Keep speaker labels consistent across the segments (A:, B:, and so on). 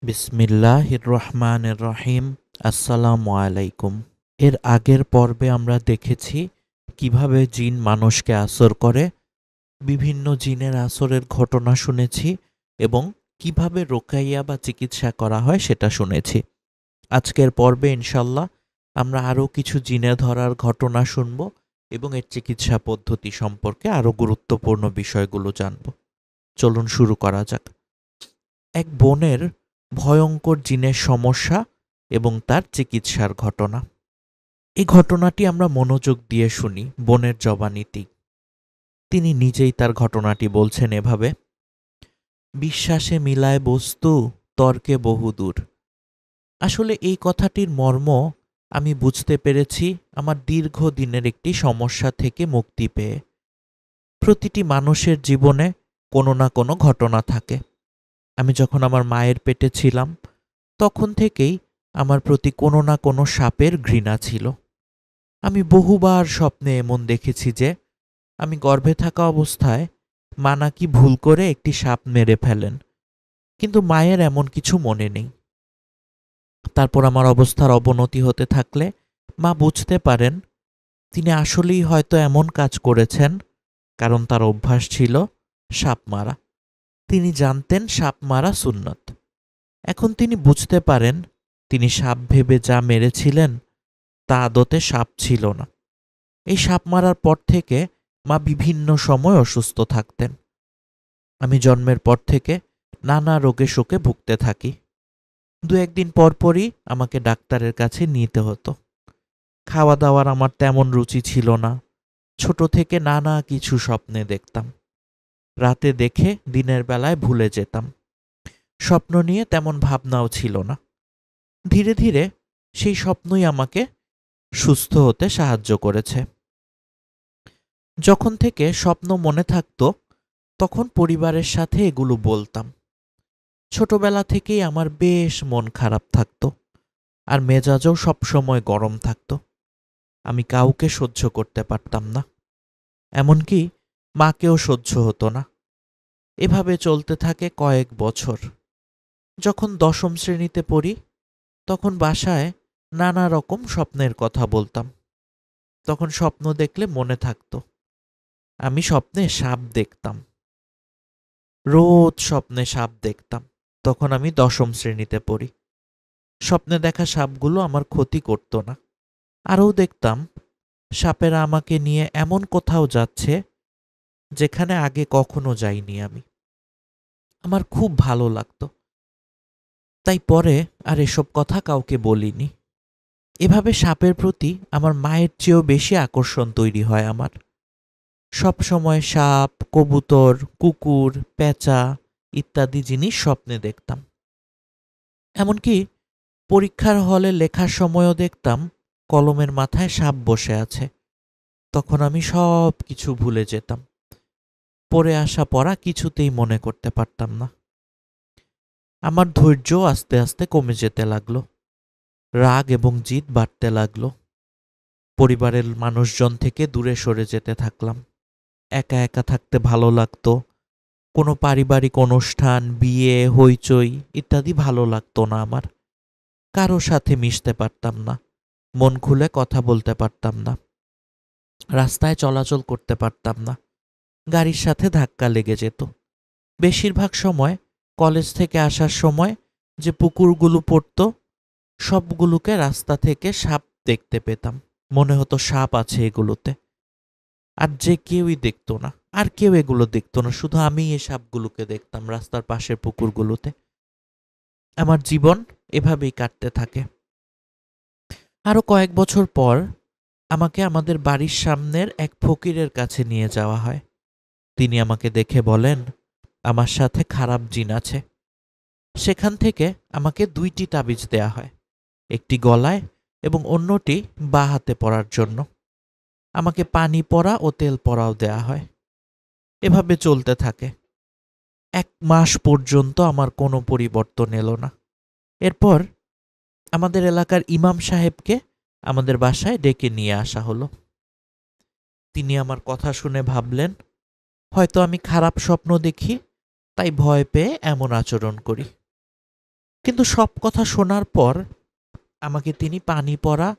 A: বিসমিল্লাহির রহমানির রহিম। আসসালামু আলাইকুম। এর আগের পর্বে আমরা দেখেছি কিভাবে জিন মানুষকে আসর করে, বিভিন্ন জিনের আসরের ঘটনা শুনেছি এবং কিভাবে রোকাইয়া বা চিকিৎসা করা হয় সেটা শুনেছি। আজকের পর্বে ইনশাল্লাহ আমরা আরও কিছু জিনে ধরার ঘটনা শুনব এবং এর চিকিৎসা পদ্ধতি সম্পর্কে আরও গুরুত্বপূর্ণ বিষয়গুলো জানব। চলুন শুরু করা যাক। এক বনের ভয়ঙ্কর জিনের সমস্যা এবং তার চিকিৎসার ঘটনা। এই ঘটনাটি আমরা মনোযোগ দিয়ে শুনি বনের জবানিতেই। তিনি নিজেই তার ঘটনাটি বলছেন এভাবে: বিশ্বাসে মিলায় বস্তু, তর্কে বহুদূর। আসলে এই কথাটির মর্ম আমি বুঝতে পেরেছি আমার দীর্ঘদিনের একটি সমস্যা থেকে মুক্তি পেয়ে। প্রতিটি মানুষের জীবনে কোনো না কোনো ঘটনা থাকে। আমি যখন আমার মায়ের পেটে ছিলাম তখন থেকেই আমার প্রতি কোনো না কোনো সাপের ঘৃণা ছিল। আমি বহুবার স্বপ্নে এমন দেখেছি যে আমি গর্ভে থাকা অবস্থায় মা নাকি ভুল করে একটি সাপ মেরে ফেলেন, কিন্তু মায়ের এমন কিছু মনে নেই। তারপর আমার অবস্থার অবনতি হতে থাকলে মা বুঝতে পারেন তিনি আসলেই হয়তো এমন কাজ করেছেন, কারণ তার অভ্যাস ছিল সাপ মারা। তিনি জানতেন সাপ মারা সুন্নত। এখন তিনি বুঝতে পারেন তিনি সাপ ভেবে যা মেরেছিলেন তা আদতে সাপ ছিল না। এই সাপ মারার পর থেকে মা বিভিন্ন সময় অসুস্থ থাকতেন। আমি জন্মের পর থেকে নানা রোগে শোকে ভুগতে থাকি। দু একদিন পরপরই আমাকে ডাক্তারের কাছে নিতে হতো। খাওয়া দাওয়ার আমার তেমন রুচি ছিল না। ছোট থেকে নানা কিছু স্বপ্নে দেখতাম। রাতে দেখে দিনের বেলায় ভুলে যেতাম। স্বপ্ন নিয়ে তেমন ভাবনাও ছিল না। ধীরে ধীরে সেই স্বপ্নই আমাকে সুস্থ হতে সাহায্য করেছে। যখন থেকে স্বপ্ন মনে থাকতো তখন পরিবারের সাথে এগুলো বলতাম। ছোটবেলা থেকেই আমার বেশ মন খারাপ থাকতো, আর মেজাজও সবসময় গরম থাকতো। আমি কাউকে সহ্য করতে পারতাম না, এমনকি মাকেও সহ্য হতো না। এভাবে চলতে থাকে কয়েক বছর। যখন দশম শ্রেণীতে পড়ি তখন বাসায় নানা রকম স্বপ্নের কথা বলতাম। তখন স্বপ্ন দেখলে মনে থাকতো। আমি স্বপ্নে সাপ দেখতাম, রোজ স্বপ্নে সাপ দেখতাম। তখন আমি দশম শ্রেণীতে পড়ি। স্বপ্নে দেখা সাপগুলো আমার ক্ষতি করতো না। আরও দেখতাম সাপেরা আমাকে নিয়ে এমন কোথাও যাচ্ছে যেখানে আগে কখনো যাইনি আমি। আমার খুব ভালো লাগতো। তাই পরে আর এসব কথা কাউকে বলিনি। এভাবে সাপের প্রতি আমার মায়ের চেয়েও বেশি আকর্ষণ তৈরি হয় আমার। সব সময় সাপ, কবুতর, কুকুর, পেঁচা ইত্যাদি জিনিস স্বপ্নে দেখতাম। এমনকি পরীক্ষার হলে লেখার সময়ও দেখতাম কলমের মাথায় সাপ বসে আছে। তখন আমি সব কিছু ভুলে যেতাম। পড়ে আসা পড়া কিছুতেই মনে করতে পারতাম না। আমার ধৈর্য আস্তে আস্তে কমে যেতে লাগলো। রাগ এবং জিদ বাড়তে লাগলো। পরিবারের মানুষজন থেকে দূরে সরে যেতে থাকলাম। একা একা থাকতে ভালো লাগতো। কোনো পারিবারিক অনুষ্ঠান, বিয়ে, হইচই ইত্যাদি ভালো লাগতো না আমার। কারো সাথে মিশতে পারতাম না। মন খুলে কথা বলতে পারতাম না। রাস্তায় চলাচল করতে পারতাম না। গাড়ির সাথে ধাক্কা লেগে যেত। বেশিরভাগ সময় কলেজ থেকে আসার সময় যে পুকুরগুলো পড়তো সবগুলোকে রাস্তা থেকে সাপ দেখতে পেতাম। মনে হতো সাপ আছে এগুলোতে। আর যে কেউই দেখতো না, আর কেউ এগুলো দেখতো না, শুধু আমি এই সাপগুলোকে দেখতাম রাস্তার পাশের পুকুরগুলোতে। আমার জীবন এভাবেই কাটতে থাকে। আরো কয়েক বছর পর আমাকে আমাদের বাড়ির সামনের এক ফকিরের কাছে নিয়ে যাওয়া হয়। তিনি আমাকে দেখে বলেন আমার সাথে খারাপ জিন আছে। সেখান থেকে আমাকে 2টি তাবিজ দেয়া হয়, একটি গলায় এবং অন্যটি বাঁ হাতে পরার জন্য। আমাকে পানি পরা ও তেল পরাও দেয়া হয়। এভাবে চলতে থাকে। 1 মাস পর্যন্ত আমার কোনো পরিবর্তন এলো না। এরপর আমাদের এলাকার ইমাম সাহেবকে আমাদের বাসায় ডেকে নিয়ে আসা হলো। তিনি আমার কথা শুনে ভাবলেন হয়তো আমি খারাপ স্বপ্ন দেখি, তাই ভয় পেয়ে এমন আচরণ করি। কিন্তু সব কথা শোনার পর আমাকে তিনি পানি পড়া,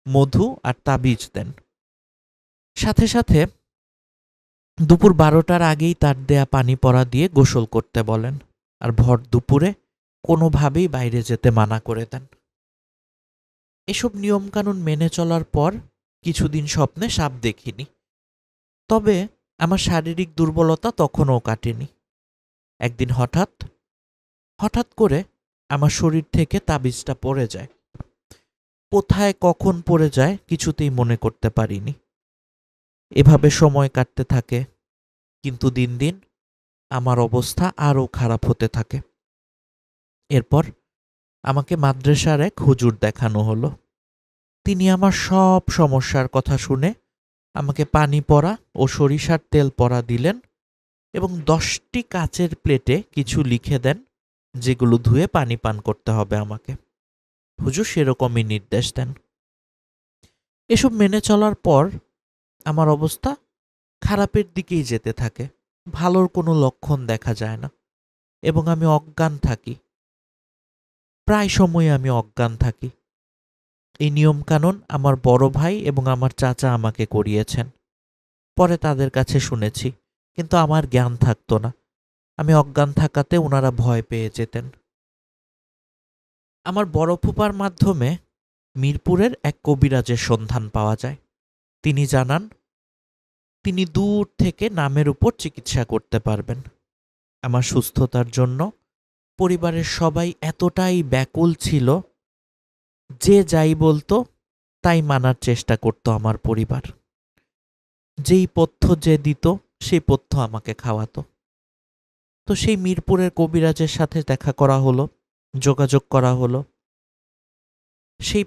A: মধু আর তাবিজ দেন। সাথে সাথে দুপুর 12টার আগেই তার দেয়া পানি পড়া দিয়ে গোসল করতে বলেন, আর ভর দুপুরে কোনোভাবেই বাইরে যেতে মানা করে দেন। এসব নিয়মকানুন মেনে চলার পর কিছুদিন স্বপ্নে সাপ দেখিনি, তবে আমার শারীরিক দুর্বলতা তখনও কাটেনি। একদিন হঠাৎ করে আমার শরীর থেকে তাবিজটা পড়ে যায়। কোথায় কখন পড়ে যায় কিছুতেই মনে করতে পারিনি। এভাবে সময় কাটতে থাকে, কিন্তু দিন দিন আমার অবস্থা আরও খারাপ হতে থাকে। এরপর আমাকে মাদ্রাসার এক হুজুর দেখানো হলো। তিনি আমার সব সমস্যার কথা শুনে আমাকে পানি পড়া ও সরিষার তেল পড়া দিলেন এবং 10টি কাচের প্লেটে কিছু লিখে দেন, যেগুলো ধুয়ে পানি পান করতে হবে আমাকে। হুজুর সেরকমই নির্দেশ দেন। এসব মেনে চলার পর আমার অবস্থা খারাপের দিকেই যেতে থাকে। ভালোর কোনো লক্ষণ দেখা যায় না এবং আমি অজ্ঞান থাকি। প্রায় সময় আমি অজ্ঞান থাকি। এই নিয়মকানুন আমার বড় ভাই এবং আমার চাচা আমাকে করিয়েছেন। পরে তাদের কাছে শুনেছি, কিন্তু আমার জ্ঞান থাকতো না। আমি অজ্ঞান থাকাতে ওনারা ভয় পেয়ে যেতেন। আমার বড় ফুপার মাধ্যমে মিরপুরের এক কবিরাজের সন্ধান পাওয়া যায়। তিনি জানান তিনি দূর থেকে নামের উপর চিকিৎসা করতে পারবেন। আমার সুস্থতার জন্য পরিবারের সবাই এতটাই ব্যাকুল ছিল, যে যাই বলতো তাই মানার চেষ্টা করত আমার পরিবার। যেই পথ্য যে দিত সেই পথ্য আমাকে খাওয়াতো। তো সেই মিরপুরের কবিরাজের সাথে দেখা করা হলো, যোগাযোগ করা হলো। সেই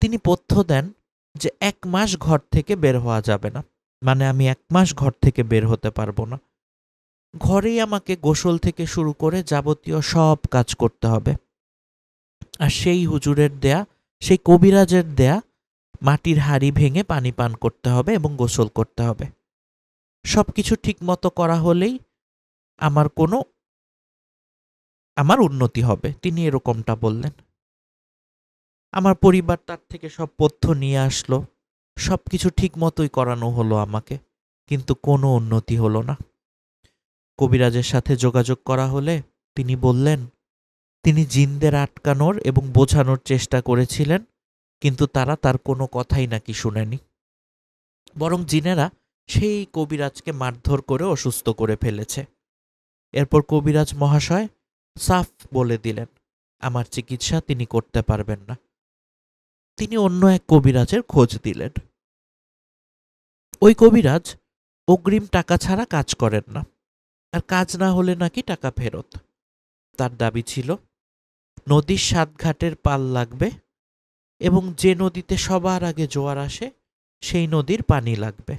A: তিনি পথ্য দেন যে 1 মাস ঘর থেকে বের হওয়া যাবে না, মানে আমি 1 মাস ঘর থেকে বের হতে পারবো না। ঘরেই আমাকে গোসল থেকে শুরু করে যাবতীয় সব কাজ করতে হবে। আর সেই হুজুরের দেয়া, সেই কবিরাজের দেয়া মাটির হাঁড়ি ভেঙে পানি পান করতে হবে এবং গোসল করতে হবে। সব কিছু ঠিক মতো করা হলেই আমার উন্নতি হবে, তিনি এরকমটা বললেন। আমার পরিবার তার থেকে সব পথ্য নিয়ে আসলো। সব কিছু ঠিক মতোই করানো হলো আমাকে, কিন্তু কোনো উন্নতি হলো না। কবিরাজের সাথে যোগাযোগ করা হলে তিনি বললেন তিনি জিনদের আটকানোর এবং বোঝানোর চেষ্টা করেছিলেন, কিন্তু তারা তার কোনো কথাই নাকি শুনেনি। বরং জিনেরা সেই কবিরাজকে মারধর করে অসুস্থ করে ফেলেছে। এরপর কবিরাজ মহাশয় সাফ বলে দিলেন আমার চিকিৎসা তিনি করতে পারবেন না। তিনি অন্য এক কবিরাজের খোঁজ দিলেন। ওই কবিরাজ অগ্রিম টাকা ছাড়া কাজ করেন না, আর কাজ না হলে নাকি টাকা ফেরত। তার দাবি ছিল নদীর 7 ঘাটের পাল লাগবে এবং যে নদীতে সবার আগে জোয়ার আসে সেই নদীর পানি লাগবে,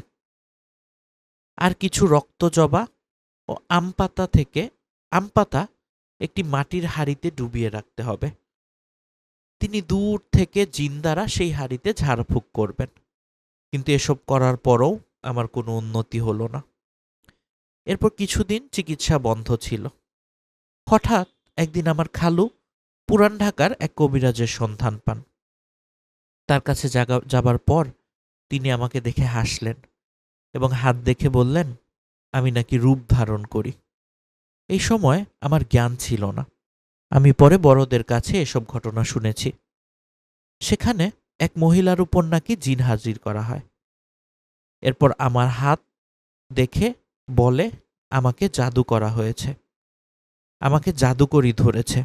A: আর কিছু রক্তজবা ও আমপাতা একটি মাটির হাঁড়িতে ডুবিয়ে রাখতে হবে। তিনি দূর থেকে জিন দ্বারা সেই হাঁড়িতে ঝাড়ফুঁক করবেন। কিন্তু এসব করার পরও আমার কোনো উন্নতি হলো না। এরপর কিছুদিন চিকিৎসা বন্ধ ছিল। হঠাৎ একদিন আমার খালু পুরান ঢাকার এক কবিরাজের সন্ধান পান। তার কাছে যাবার পর তিনি আমাকে দেখে হাসলেন এবং হাত দেখে বললেন আমি নাকি রূপ ধারণ করি। এই সময় আমার জ্ঞান ছিল না। আমি পরে বড়দের কাছে এসব ঘটনা শুনেছি। সেখানে এক মহিলার উপর নাকি জিন হাজির করা হয়। এরপর আমার হাত দেখে বলে আমাকে জাদু করা হয়েছে, আমাকে জাদুকরি ধরেছে।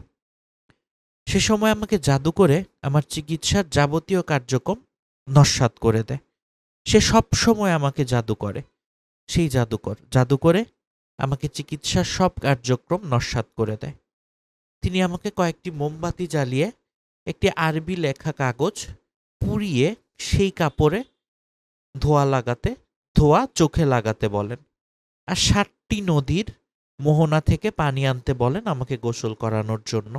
A: সে সময় আমাকে জাদু করে আমার চিকিৎসার যাবতীয় কার্যক্রম নস্যাৎ করে দেয়। সে সব সময় আমাকে জাদু করে। সেই জাদু করে আমাকে চিকিৎসার সব কার্যক্রম নস্যাৎ করে দেয়। তিনি আমাকে কয়েকটি মোমবাতি জ্বালিয়ে একটি আরবি লেখা কাগজ পুড়িয়ে সেই কাপড়ে ধোয়া চোখে লাগাতে বলেন, আর 7টি নদীর মোহনা থেকে পানি আনতে বলেন আমাকে গোসল করানোর জন্য।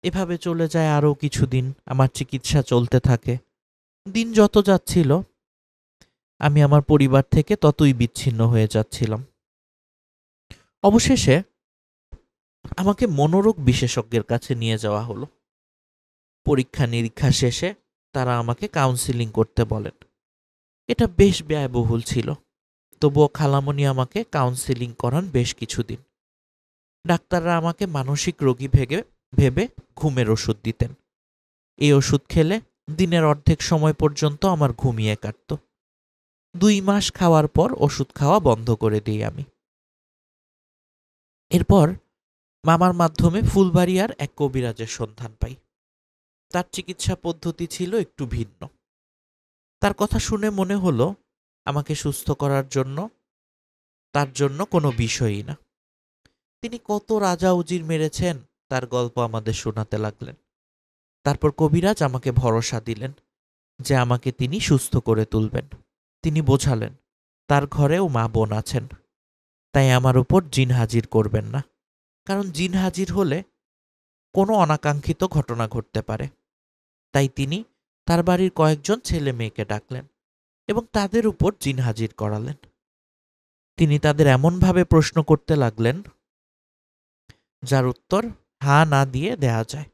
A: এভাবে চলে যায় আরও কিছুদিন। আমার চিকিৎসা চলতে থাকে। দিন যত যাচ্ছিল আমি আমার পরিবার থেকে ততই বিচ্ছিন্ন হয়ে যাচ্ছিলাম। অবশেষে আমাকে মনোরোগ বিশেষজ্ঞের কাছে নিয়ে যাওয়া হলো। পরীক্ষা নিরীক্ষা শেষে তারা আমাকে কাউন্সিলিং করতে বলেন। এটা বেশ ব্যয়বহুল ছিল, তবুও খালামণি আমাকে কাউন্সিলিং করান বেশ কিছুদিন। ডাক্তাররা আমাকে মানসিক রোগী ভেবে ঘুমের ওষুধ দিতেন। এই ওষুধ খেলে দিনের অর্ধেক সময় পর্যন্ত আমার ঘুমিয়ে কাটত। 2 মাস খাওয়ার পর ওষুধ খাওয়া বন্ধ করে দিই আমি। এরপর মামার মাধ্যমে ফুলবাড়িয়ার এক কবিরাজের সন্ধান পাই। তার চিকিৎসা পদ্ধতি ছিল একটু ভিন্ন। তার কথা শুনে মনে হলো আমাকে সুস্থ করার জন্য তার জন্য কোনো বিষয়ই না। তিনি কত রাজা উজির মেরেছেন তার গল্প আমাদের শোনাতে লাগলেন। তারপর কবিরাজ আমাকে ভরসা দিলেন যে আমাকে তিনি সুস্থ করে তুলবেন। তিনি বোঝালেন তার ঘরেও মা বোন আছেন, তাই আমার উপর জিন হাজির করবেন না, কারণ জিন হাজির হলে কোনো অনাকাঙ্ক্ষিত ঘটনা ঘটতে পারে। তাই তিনি তার বাড়ির কয়েকজন ছেলে মেয়েকে ডাকলেন এবং তাদের উপর জিন হাজির করালেন। তিনি তাদের এমনভাবে প্রশ্ন করতে লাগলেন যার উত্তর হা না দিয়ে দেয়া যায়।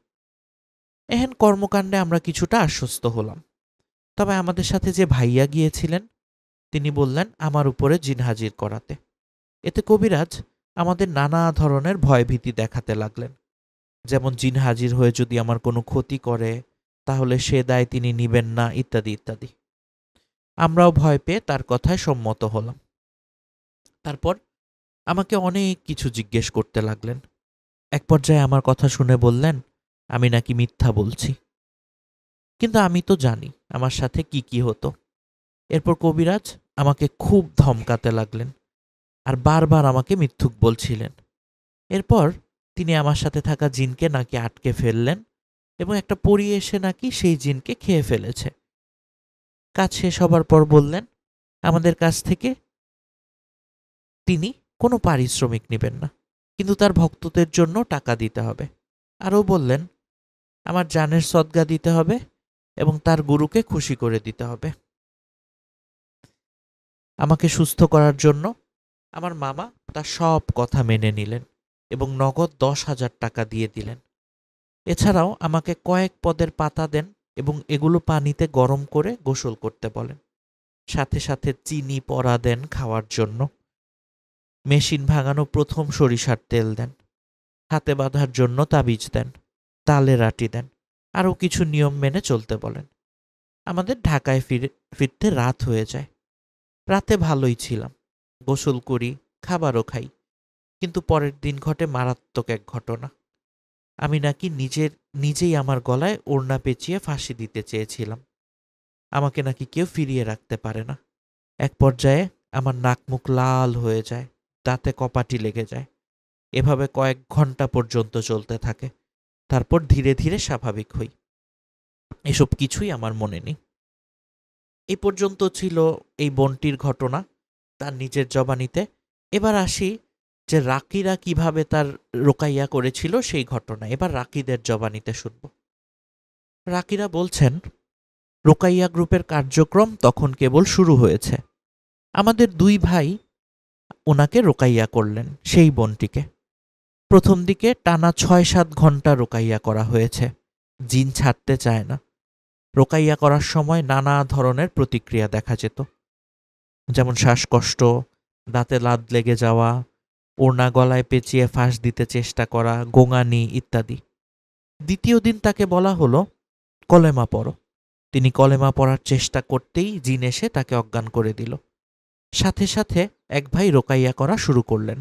A: এহেন কর্মকাণ্ডে আমরা কিছুটা আশ্বস্ত হলাম। তবে আমাদের সাথে যে ভাইয়া গিয়েছিলেন তিনি বললেন আমার উপরে জিন হাজির করাতে। এতে কবিরাজ আমাদের নানা ধরনের ভয়ভীতি দেখাতে লাগলেন, যেমন জিন হাজির হয়ে যদি আমার কোনো ক্ষতি করে তাহলে সে দায় তিনি নিবেন না, ইত্যাদি ইত্যাদি। আমরাও ভয় পেয়ে তার কথায় সম্মত হলাম। তারপর আমাকে অনেক কিছু জিজ্ঞেস করতে লাগলেন। এক পর্যায়ে আমার কথা শুনে বললেন আমি নাকি মিথ্যা বলছি, কিন্তু আমি তো জানি আমার সাথে কি কি হতো। এরপর কবিরাজ আমাকে খুব ধমকাতে লাগলেন আর বারবার আমাকে মিথ্যুক বলছিলেন। এরপর তিনি আমার সাথে থাকা জিনকে নাকি আটকে ফেললেন এবং একটা পরী এসে নাকি সেই জিনকে খেয়ে ফেলেছে। কাজ শেষ হবার পর বললেন আমাদের কাছ থেকে তিনি কোনো পারিশ্রমিক নেবেন না, কিন্তু তার ভক্তদের জন্য টাকা দিতে হবে। আরও বললেন আমার জানের সদকা দিতে হবে এবং তার গুরুকে খুশি করে দিতে হবে। আমাকে সুস্থ করার জন্য আমার মামা তার সব কথা মেনে নিলেন এবং নগদ 10,000 টাকা দিয়ে দিলেন। এছাড়াও আমাকে কয়েক পদের পাতা দেন এবং এগুলো পানিতে গরম করে গোসল করতে বলেন। সাথে সাথে চিনি পড়া দেন খাওয়ার জন্য। মেশিন ভাঙানো প্রথম সরিষার তেল দেন। হাতে বাঁধার জন্য তাবিজ দেন, তালের আটি দেন। আরও কিছু নিয়ম মেনে চলতে বলেন। আমাদের ঢাকায় ফিরতে রাত হয়ে যায়। রাতে ভালোই ছিলাম, গোসল করি, খাবারও খাই, কিন্তু পরের দিন ঘটে মারাত্মক এক ঘটনা। আমি নাকি নিজেই আমার গলায় ওড়না পেঁচিয়ে ফাঁসি দিতে চেয়েছিলাম। আমাকে নাকি কেউ ফিরিয়ে রাখতে পারে না। এক পর্যায়ে আমার নাক মুখ লাল হয়ে যায়, দাঁতে কপাটি লেগে যায়। এভাবে কয়েক ঘন্টা পর্যন্ত চলতে থাকে। তারপর ধীরে ধীরে স্বাভাবিক হই। এসব কিছুই আমার মনে নেই। এই পর্যন্ত ছিল এই বোনটির ঘটনা তার নিজের জবানিতে। এবার আসি যে রাকিরা কিভাবে তার রোকাইয়া করেছিল সেই ঘটনা। এবার রাকিদের জবানিতে শুনব। রাকিরা বলছেন রোকাইয়া গ্রুপের কার্যক্রম তখন কেবল শুরু হয়েছে। আমাদের 2 ভাই ওনাকে রোকাইয়া করলেন, সেই বোনটিকে। প্রথম দিকে টানা 6-7 ঘন্টা রোকাইয়া করা হয়েছে। জিন ছাড়তে চায় না। রোকাইয়া করার সময় নানা ধরনের প্রতিক্রিয়া দেখা যেত, যেমন শ্বাসকষ্ট, দাঁতে লাদ লেগে যাওয়া, ওড়না গলায় পেঁচিয়ে ফাঁস দিতে চেষ্টা করা, গোঙানি ইত্যাদি। দ্বিতীয় দিন তাকে বলা হলো কলেমা পড়ো। তিনি কলেমা পড়ার চেষ্টা করতেই জিন এসে তাকে অজ্ঞান করে দিল। সাথে সাথে এক ভাই রোকাইয়া করা শুরু করলেন।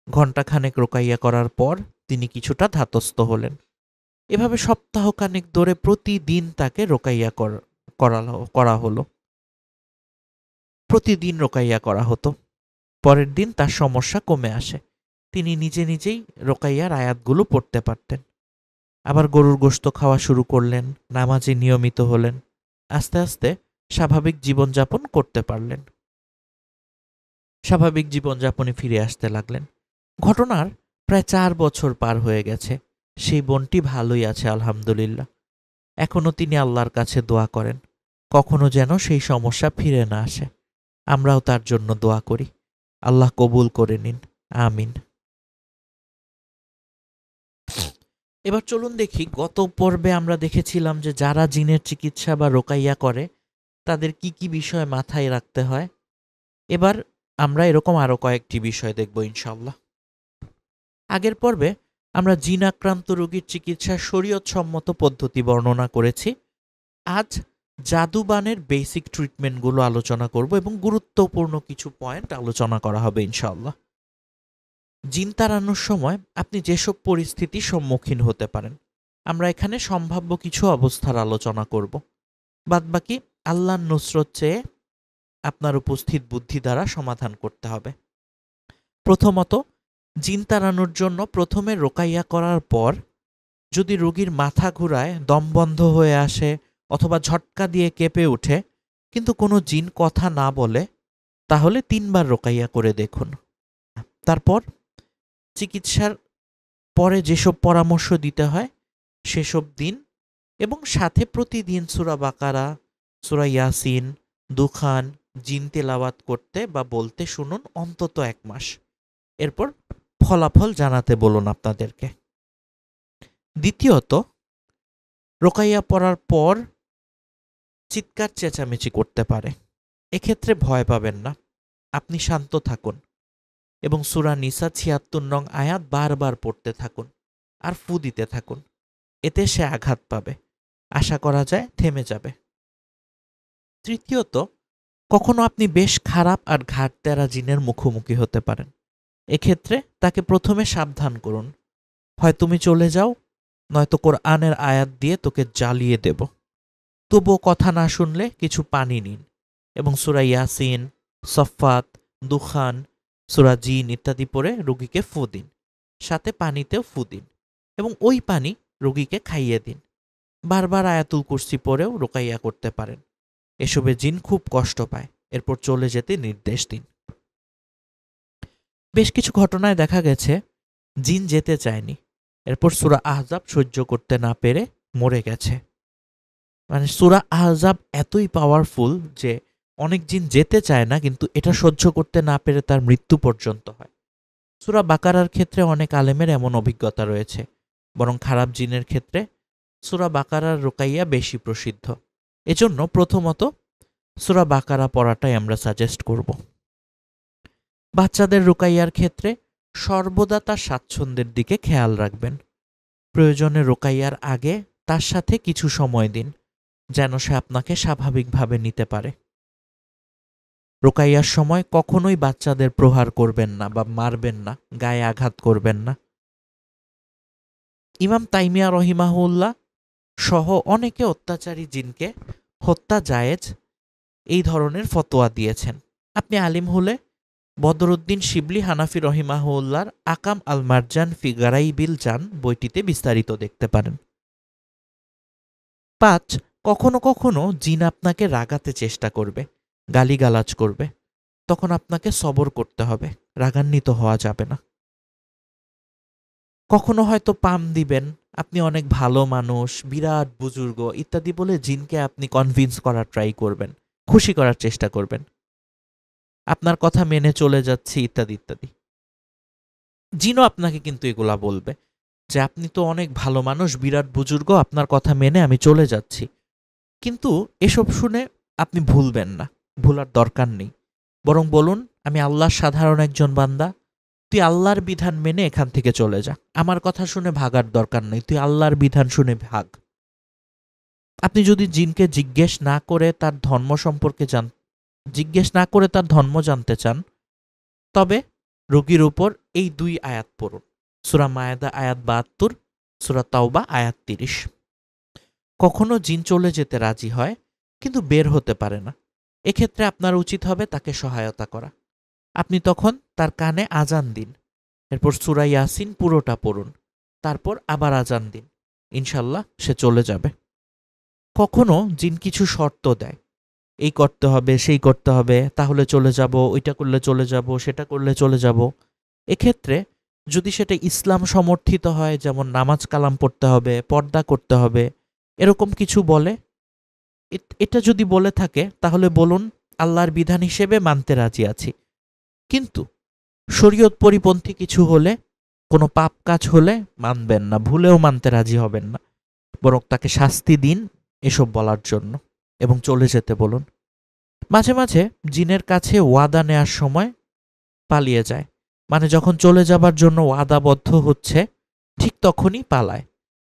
A: ঘণ্টাখানেক রোকাইয়া করার পর তিনি কিছুটা ধাতস্থ হলেন। এভাবে সপ্তাহখানেক ধরে প্রতিদিন তাকে রোকাইয়া করা হলো। প্রতিদিন রোকাইয়া করা হতো। পরের দিন তার সমস্যা কমে আসে। তিনি নিজে নিজেই রোকাইয়ার আয়াতগুলো পড়তে পারতেন। আবার গরুর গোশত খাওয়া শুরু করলেন, নামাজে নিয়মিত হলেন। আস্তে আস্তে স্বাভাবিক জীবনযাপন করতে পারলেন। স্বাভাবিক জীবনযাপনে ফিরে আসতে লাগলেন। ঘটনার প্রায় 4 বছর পার হয়ে গেছে। সেই বোনটি ভালোই আছে আলহামদুলিল্লাহ। এখনও তিনি আল্লাহর কাছে দোয়া করেন কখনো যেন সেই সমস্যা ফিরে না আসে। আমরাও তার জন্য দোয়া করি। আল্লাহ কবুল করে নিন, আমিন। এবার চলুন দেখি, গত পর্বে আমরা দেখেছিলাম যে যারা জিনের চিকিৎসা বা রোকাইয়া করে তাদের কি কি বিষয় মাথায় রাখতে হয়। এবার আমরা এরকম আরও কয়েকটি বিষয় দেখব ইনশাল্লাহ। আগের পর্বে আমরা জিন আক্রান্ত রোগীর চিকিৎসার শরীয়তসম্মত পদ্ধতি বর্ণনা করেছি। আজ জাদুবানের বেসিক ট্রিটমেন্টগুলো আলোচনা করব এবং গুরুত্বপূর্ণ কিছু পয়েন্ট আলোচনা করা হবে ইনশাল্লাহ। জিন তাড়ানোর সময় আপনি যেসব পরিস্থিতির সম্মুখীন হতে পারেন, আমরা এখানে সম্ভাব্য কিছু অবস্থার আলোচনা করব। বাদবাকি আল্লাহর নুসরত চেয়ে আপনার উপস্থিত বুদ্ধি দ্বারা সমাধান করতে হবে। প্রথমত, জিন তাড়ানোর জন্য প্রথমে রোকাইয়া করার পর যদি রোগীর মাথা ঘুরায়, দম বন্ধ হয়ে আসে অথবা ঝটকা দিয়ে কেঁপে ওঠে কিন্তু কোনো জিন কথা না বলে, তাহলে 3 বার রোকাইয়া করে দেখুন। তারপর চিকিৎসার পরে যেসব পরামর্শ দিতে হয় সেসব দিন এবং সাথে প্রতিদিন সূরা বাকারা, সূরা ইয়াসিন, দুখান, জিন তেলাওয়াত করতে বা বলতে শুনুন অন্তত 1 মাস। এরপর ফলাফল জানাতে বলুন আপনাদেরকে। দ্বিতীয়ত, রোকাইয়া পড়ার পর চিৎকার চেঁচামেচি করতে পারে। এক্ষেত্রে ভয় পাবেন না, আপনি শান্ত থাকুন এবং সূরা নিসা ৭৬ নং আয়াত বারবার পড়তে থাকুন আর ফু দিতে থাকুন। এতে সে আঘাত পাবে, আশা করা যায় থেমে যাবে। তৃতীয়ত, কখনো আপনি বেশ খারাপ আর ঘাড়তেরা জিনের মুখোমুখি হতে পারেন। এক্ষেত্রে তাকে প্রথমে সাবধান করুন, হয় তুমি চলে যাও, নয়তো কোরআনের আয়াত দিয়ে তোকে জ্বালিয়ে দেব। তবুও কথা না শুনলে কিছু পানি নিন এবং সূরা ইয়াসিন, সফফাত, দুখান, সূরা জিন ইত্যাদি পড়ে রোগীকে ফু দিন, সাথে পানিতেও ফু দিন এবং ওই পানি রোগীকে খাইয়ে দিন। বারবার আয়াতুল কুরসি পড়েও রোকাইয়া করতে পারেন। এসবে জিন খুব কষ্ট পায়, এরপর চলে যেতে নির্দেশ দিন। বেশ কিছু ঘটনায় দেখা গেছে জিন যেতে চায়নি, এরপর সূরা আহজাব সহ্য করতে না পেরে মরে গেছে। মানে সূরা আহজাব এতই পাওয়ারফুল যে অনেক জিন যেতে চায় না, কিন্তু এটা সহ্য করতে না পেরে তার মৃত্যু পর্যন্ত হয়। সূরা বাকারার ক্ষেত্রে অনেক আলেমের এমন অভিজ্ঞতা রয়েছে, বরং খারাপ জিনের ক্ষেত্রে সূরা বাকারার রোকাইয়া বেশি প্রসিদ্ধ। এজন্য প্রথমত সূরা বাকারা পড়াটাই আমরা সাজেস্ট করব। বাচ্চাদের রোকাইয়ার ক্ষেত্রে সর্বদা তার স্বাচ্ছন্দ্যের দিকে খেয়াল রাখবেন। প্রয়োজনে রোকাইয়ার আগে তার সাথে কিছু সময় দিন, যেন সে আপনাকে স্বাভাবিকভাবে নিতে পারে। রোকাইয়ার সময় কখনোই বাচ্চাদের প্রহার করবেন না বা মারবেন না, গায়ে আঘাত করবেন না। ইমাম তাইমিয়া রহিমাহুল্লাহ সহ অনেকে অত্যাচারী জিনকে হত্যা জায়েজ এই ধরনের ফতোয়া দিয়েছেন। আপনি আলিম হলে বদরুদ্দিন শিবলি হানাফি রহিমাহুল্লাহর আকাম আল মারজান ফি গারাইবিল জান বইটিতে বিস্তারিত দেখতে পারেন। 5, কখনো কখনো জিন আপনাকে রাগাতে চেষ্টা করবে, গালিগালাজ করবে, তখন আপনাকে সবর করতে হবে, রাগান্বিত হওয়া যাবে না। কখনো হয়তো পাম দিবেন, আপনি অনেক ভালো মানুষ, বিরাট বুজুর্গ ইত্যাদি বলে জিনকে আপনি কনভিন্স করার ট্রাই করবেন, খুশি করার চেষ্টা করবেন, আপনার কথা মেনে চলে যাচ্ছি ইত্যাদি ইত্যাদি। জিনও আপনাকে কিন্তু এগুলা বলবে যে আপনি তো অনেক ভালো মানুষ, বিরাট বুজুর্গ, আপনার কথা মেনে আমি চলে যাচ্ছি। কিন্তু এসব শুনে আপনি ভুলবেন না, ভুলার দরকার নেই। বরং বলুন, আমি আল্লাহর সাধারণ একজন বান্দা, তুই আল্লাহর বিধান মেনে এখান থেকে চলে যা, আমার কথা শুনে ভাগার দরকার নেই, তুই আল্লাহর বিধান শুনে ভাগ। আপনি যদি জিনকে জিজ্ঞেস না করে তার ধর্ম জানতে চান, তবে রোগীর উপর এই 2 আয়াত পড়ুন, সূরা মায়েদা আয়াত 72, সূরা তাওবা আয়াত 30। কখনো জিন চলে যেতে রাজি হয় কিন্তু বের হতে পারে না, এক্ষেত্রে আপনার উচিত হবে তাকে সহায়তা করা। আপনি তখন তার কানে আজান দিন, এরপর সূরা ইয়াসিন পুরোটা পড়ুন, তারপর আবার আজান দিন, ইনশাল্লাহ সে চলে যাবে। কখনো জিন কিছু শর্ত দেয়, এই করতে হবে, সেই করতে হবে, তাহলে চলে যাব, ওইটা করলে চলে যাব, সেটা করলে চলে যাব। এক্ষেত্রে যদি সেটা ইসলাম সমর্থিত হয়, যেমন নামাজ কালাম পড়তে হবে, পর্দা করতে হবে, এরকম কিছু বলে, এটা যদি বলে থাকে তাহলে বলুন আল্লাহর বিধান হিসেবে মানতে রাজি আছি। কিন্তু শরীয়ত পরিপন্থী কিছু হলে কোনো পাপ কাজ হলে মানবেন না, ভুলেও মানতে রাজি হবেন না, বরং তাকে শাস্তি দিন এসব বলার জন্য এবং চলে যেতে বলুন। মাঝে মাঝে জিনের কাছে ওয়াদা নেয়ার সময় পালিয়ে যায়, মানে যখন চলে যাবার জন্য ওয়াদাবদ্ধ হচ্ছে ঠিক তখনই পালায়।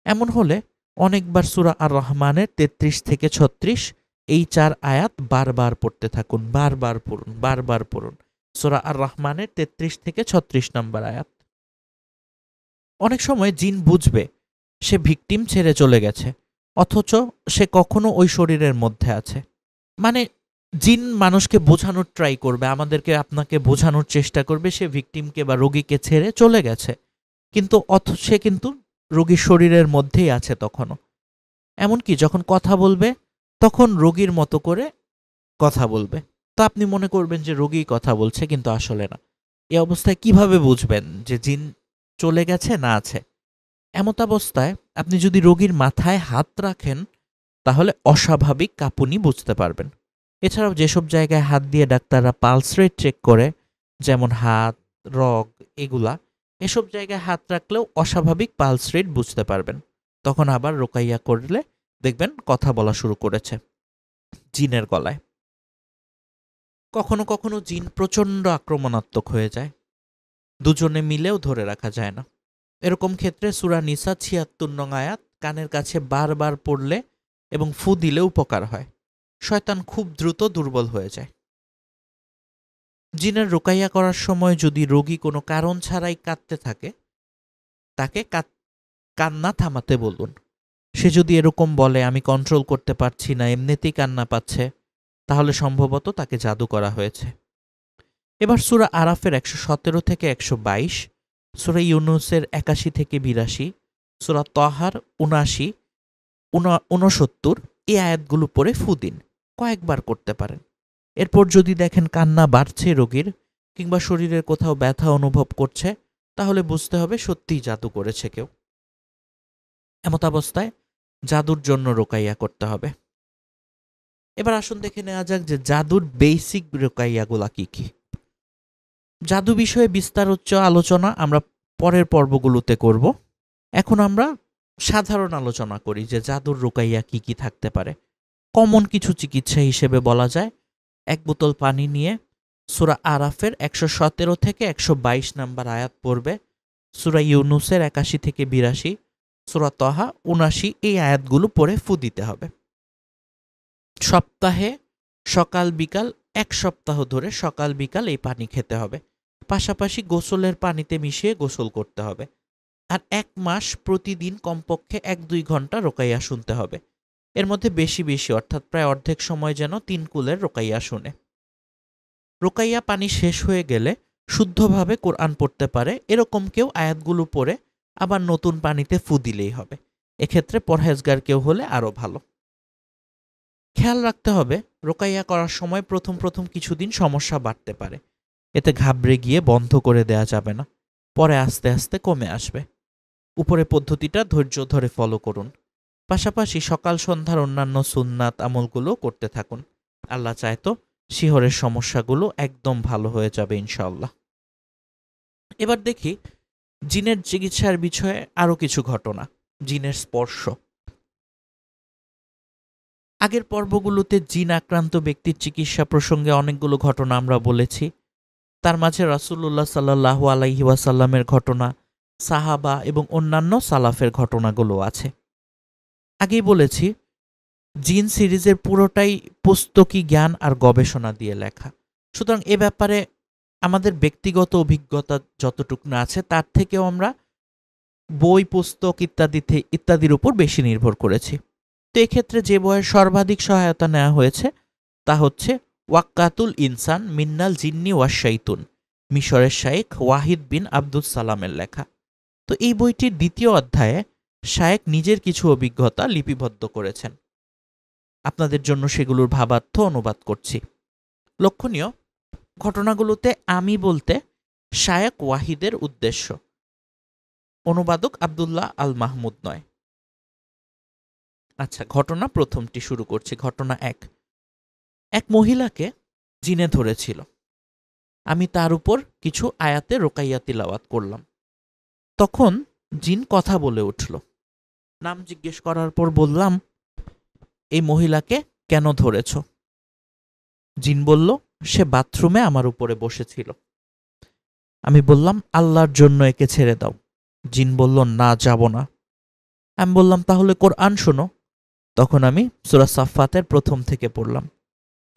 A: এমন হলে অনেকবার সূরা আর রহমানের ৩৩ থেকে ৩৬ এই ৪ আয়াত বারবার পড়তে থাকুন, বারবার পড়ুন, বারবার পড়ুন। সূরা আর রহমানের ৩৩ থেকে ৩৬ নম্বর আয়াত। অনেক সময় জিন বুঝবে সে ভিকটিম ছেড়ে চলে গেছে, অথচ সে কখনো ওই শরীরের মধ্যে আছে। মানে জিন মানুষকে বোঝানোর ট্রাই করবে, আমাদেরকে আপনাকে বোঝানোর চেষ্টা করবে সে ভিকটিমকে বা রোগীকে ছেড়ে চলে গেছে, কিন্তু সে কিন্তু রোগীর শরীরের মধ্যেই আছে তখনও। এমনকি যখন কথা বলবে তখন রোগীর মতো করে কথা বলবে, তো আপনি মনে করবেন যে রোগী কথা বলছে, কিন্তু আসলে না। এই অবস্থায় কিভাবে বুঝবেন যে জিন চলে গেছে না আছে? এমতাবস্থায় আপনি যদি রোগীর মাথায় হাত রাখেন তাহলে অস্বাভাবিক কাঁপুনি বুঝতে পারবেন। এছাড়াও যেসব জায়গায় হাত দিয়ে ডাক্তাররা পালস রেট চেক করে, যেমন হাত, রগ, এগুলা, এসব জায়গায় হাত রাখলেও অস্বাভাবিক পালস রেট বুঝতে পারবেন। তখন আবার রোকাইয়া করলে দেখবেন কথা বলা শুরু করেছে জিনের গলায়। কখনো কখনো জিন প্রচণ্ড আক্রমণাত্মক হয়ে যায়, দুজনে মিলেও ধরে রাখা যায় না। এরকম ক্ষেত্রে সূরা নিসা ৭৬ নং আয়াত কানের কাছে বারবার পড়লে এবং ফু দিলে উপকার হয়। শয়তান খুব দ্রুত দুর্বল হয়ে যায়। জিনের রোকাইয়া করার সময় যদি রোগী কোনো কারণ ছাড়াই কাঁদতে থাকে, তাকে কান্না থামাতে বলুন। সে যদি এরকম বলে আমি কন্ট্রোল করতে পারছি না, এমনিতেই কান্না পাচ্ছে, তাহলে সম্ভবত তাকে জাদু করা হয়েছে। এবার সূরা আরাফের ১১৭ থেকে ১২২, সূরা ইউনুসের ৮১ থেকে ৮২, সূরা তহার ৭৯, ৬৯, এই আয়াতগুলো পড়ে ফু দিন। কয়েকবার করতে পারেন। এরপর যদি দেখেন কান্না বাড়ছে রোগীর, কিংবা শরীরের কোথাও ব্যথা অনুভব করছে, তাহলে বুঝতে হবে সত্যিই জাদু করেছে কেউ। এমতাবস্থায় জাদুর জন্য রোকাইয়া করতে হবে। এবার আসুন দেখে নেওয়া যাক যে জাদুর বেসিক রোকাইয়াগুলা কি কি। জাদু বিষয়ে বিস্তারিত আলোচনা আমরা পরের পর্বগুলোতে করব। এখন আমরা সাধারণ আলোচনা করি যে জাদুর রোকাইয়া কি কি থাকতে পারে। কমন কিছু চিকিৎসা হিসেবে বলা যায়, ১ বোতল পানি নিয়ে সূরা আরাফের ১১৭ থেকে ১২২ নাম্বার আয়াত পড়বে, সূরা ইউনুসের ৮১ থেকে ৮২, সূরা তহা ৭৯, এই আয়াতগুলো পড়ে ফু দিতে হবে। সপ্তাহে সকাল বিকাল ১ সপ্তাহ ধরে সকাল বিকাল এই পানি খেতে হবে। পাশাপাশি গোসলের পানিতে মিশিয়ে গোসল করতে হবে। আর ১ মাস প্রতিদিন কমপক্ষে ১-২ ঘন্টা রোকাইয়া শুনতে হবে। এর মধ্যে বেশি বেশি, অর্থাৎ প্রায় অর্ধেক সময় যেন ৩ কুলের রোকাইয়া শুনে। রোকাইয়া পানি শেষ হয়ে গেলে শুদ্ধভাবে কোরআন পড়তে পারে এরকম কেউ আয়াতগুলো পড়ে আবার নতুন পানিতে ফু দিলেই হবে। এক্ষেত্রে পরহেজগার কেউ হলে আরও ভালো। খেয়াল রাখতে হবে রোকাইয়া করার সময় প্রথম প্রথম কিছুদিন সমস্যা বাড়তে পারে, এতে ঘাবড়ে গিয়ে বন্ধ করে দেয়া যাবে না, পরে আস্তে আস্তে কমে আসবে। উপরে পদ্ধতিটা ধৈর্য ধরে ফলো করুন। পাশাপাশি সকাল সন্ধ্যার অন্যান্য সুন্নাত আমলগুলো করতে থাকুন। আল্লাহ চায় তো শিহরের সমস্যাগুলো একদম ভালো হয়ে যাবে ইনশাআল্লাহ। এবার দেখি জিনের চিকিৎসার বিষয়ে আরও কিছু ঘটনা। জিনের স্পর্শ। আগের পর্বগুলোতে জিন আক্রান্ত ব্যক্তির চিকিৎসা প্রসঙ্গে অনেকগুলো ঘটনা আমরা বলেছি। তার মাঝে রাসূলুল্লাহ সাল্লাল্লাহু আলাইহি ওয়াসাল্লামের ঘটনা, সাহাবা এবং অন্যান্য সালাফের ঘটনাগুলো আছে। আগেই বলেছি জিন সিরিজের পুরোটাই পুস্তকি জ্ঞান আর গবেষণা দিয়ে লেখা, সুতরাং এ ব্যাপারে আমাদের ব্যক্তিগত অভিজ্ঞতা যতটুকু না আছে তার থেকেও আমরা বই, পুস্তক ইত্যাদির উপর বেশি নির্ভর করেছি। তো এক্ষেত্রে যে বইয়ের সর্বাধিক সহায়তা নেওয়া হয়েছে তা হচ্ছে ওয়াক্কাতুল ইনসান মিন্নাল জিন্নি ওয়াশ-শাইতুন, মিশরের শায়েখ ওয়াহিদ বিন আব্দুস সালামের লেখা। তো এই বইটির ২য় অধ্যায়ে শায়েখ নিজের কিছু অভিজ্ঞতা লিপিবদ্ধ করেছেন। আপনাদের জন্য সেগুলোর ভাবার্থ অনুবাদ করছি। লক্ষণীয়, ঘটনাগুলোতে আমি বলতে শায়েখ ওয়াহিদের উদ্দেশ্য, অনুবাদক আব্দুল্লাহ আল মাহমুদ নয়। আচ্ছা, ঘটনা প্রথমটি শুরু করছি। ঘটনা ১। এক মহিলাকে জিনে ধরেছিল। আমি তার উপর কিছু আয়াতে রোকাইয়া তিলাওয়াত করলাম। তখন জিন কথা বলে উঠল। নাম জিজ্ঞেস করার পর বললাম, এই মহিলাকে কেন ধরেছ? জিন বলল, সে বাথরুমে আমার উপরে বসেছিল। আমি বললাম, আল্লাহর জন্য একে ছেড়ে দাও। জিন বলল, না, যাব না। আমি বললাম, তাহলে কোরআন শোনো। তখন আমি সূরা সাফফাতের প্রথম থেকে পড়লাম।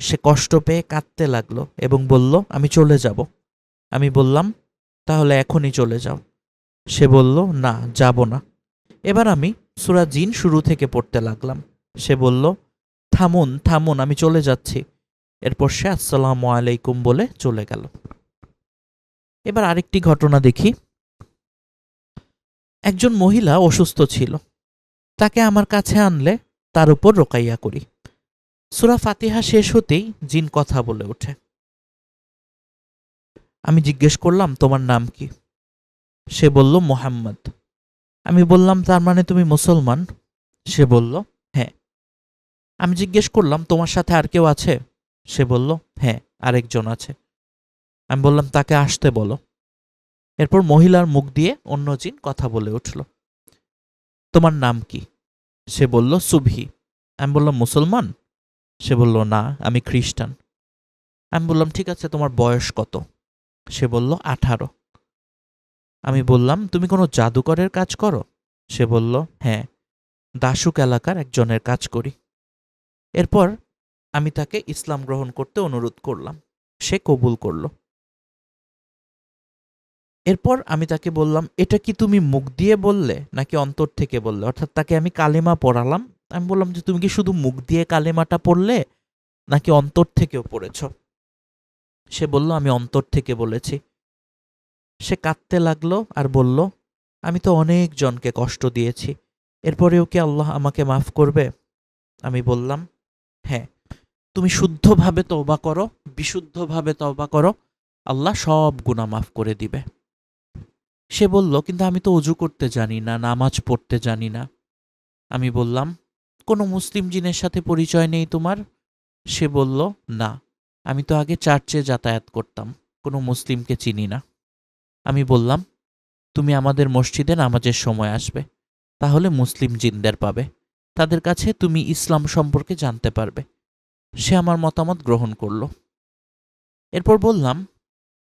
A: সে কষ্ট পেয়ে কাঁদতে লাগলো এবং বলল, আমি চলে যাব। আমি বললাম, তাহলে এখনই চলে যাও। সে বলল, না, যাব না। এবার আমি সূরা জিন শুরু থেকে পড়তে লাগলাম। সে বলল, থামুন থামুন, আমি চলে যাচ্ছি। এরপর সে আসসালামু আলাইকুম বলে চলে গেল। এবার আরেকটি ঘটনা দেখি। একজন মহিলা অসুস্থ ছিল, তাকে আমার কাছে আনলে তার উপর রোকাইয়া করি। সূরা ফাতিহা শেষ হতেই জিন কথা বলে ওঠে। আমি জিজ্ঞেস করলাম, তোমার নাম কি? সে বলল, মুহাম্মদ। আমি বললাম, তার মানে তুমি মুসলমান? সে বলল, হ্যাঁ। আমি জিজ্ঞেস করলাম, তোমার সাথে আর কেউ আছে? সে বলল, হ্যাঁ, আরেকজন আছে। আমি বললাম, তাকে আসতে বলো। এরপর মহিলার মুখ দিয়ে অন্য জিন কথা বলে উঠল। তোমার নাম কি? সে বলল, সুবহি। আমি বললাম, মুসলমান? সে বলল, না, আমি খ্রিস্টান। আমি বললাম, ঠিক আছে, তোমার বয়স কত? সে বলল, 18। আমি বললাম, তুমি কোনো জাদুকরের কাজ করো? সে বলল, হ্যাঁ, দাসুক এলাকার একজনের কাজ করি। এরপর আমি তাকে ইসলাম গ্রহণ করতে অনুরোধ করলাম। সে কবুল করল। এরপর আমি তাকে বললাম, এটা কি তুমি মুখ দিয়ে বললে নাকি অন্তর থেকে বললে? অর্থাৎ তাকে আমি কালেমা পড়ালাম। আমি বললাম যে, তুমি কি শুধু মুখ দিয়ে কালেমাটা পড়লে নাকি অন্তর থেকেও পড়েছ? সে বলল, আমি অন্তর থেকে বলেছি। সে কাঁদতে লাগলো আর বলল, আমি তো অনেক জনকে কষ্ট দিয়েছি, এরপরেও কি আল্লাহ আমাকে মাফ করবে? আমি বললাম, হ্যাঁ, তুমি শুদ্ধভাবে তওবা করো, বিশুদ্ধভাবে তওবা করো, আল্লাহ সব গুনাহ মাফ করে দিবে। সে বলল, কিন্তু আমি তো অজু করতে জানি না, নামাজ পড়তে জানি না। আমি বললাম, কোনো মুসলিম জিনের সাথে পরিচয় নেই তোমার? সে বলল, না, আমি তো আগে চার্চে যাতায়াত করতাম, কোনো মুসলিমকে চিনি না। আমি বললাম, তুমি আমাদের মসজিদে নামাজের সময় আসবে, তাহলে মুসলিম জিনদের পাবে, তাদের কাছে তুমি ইসলাম সম্পর্কে জানতে পারবে। সে আমার মতামত গ্রহণ করল। এরপর বললাম,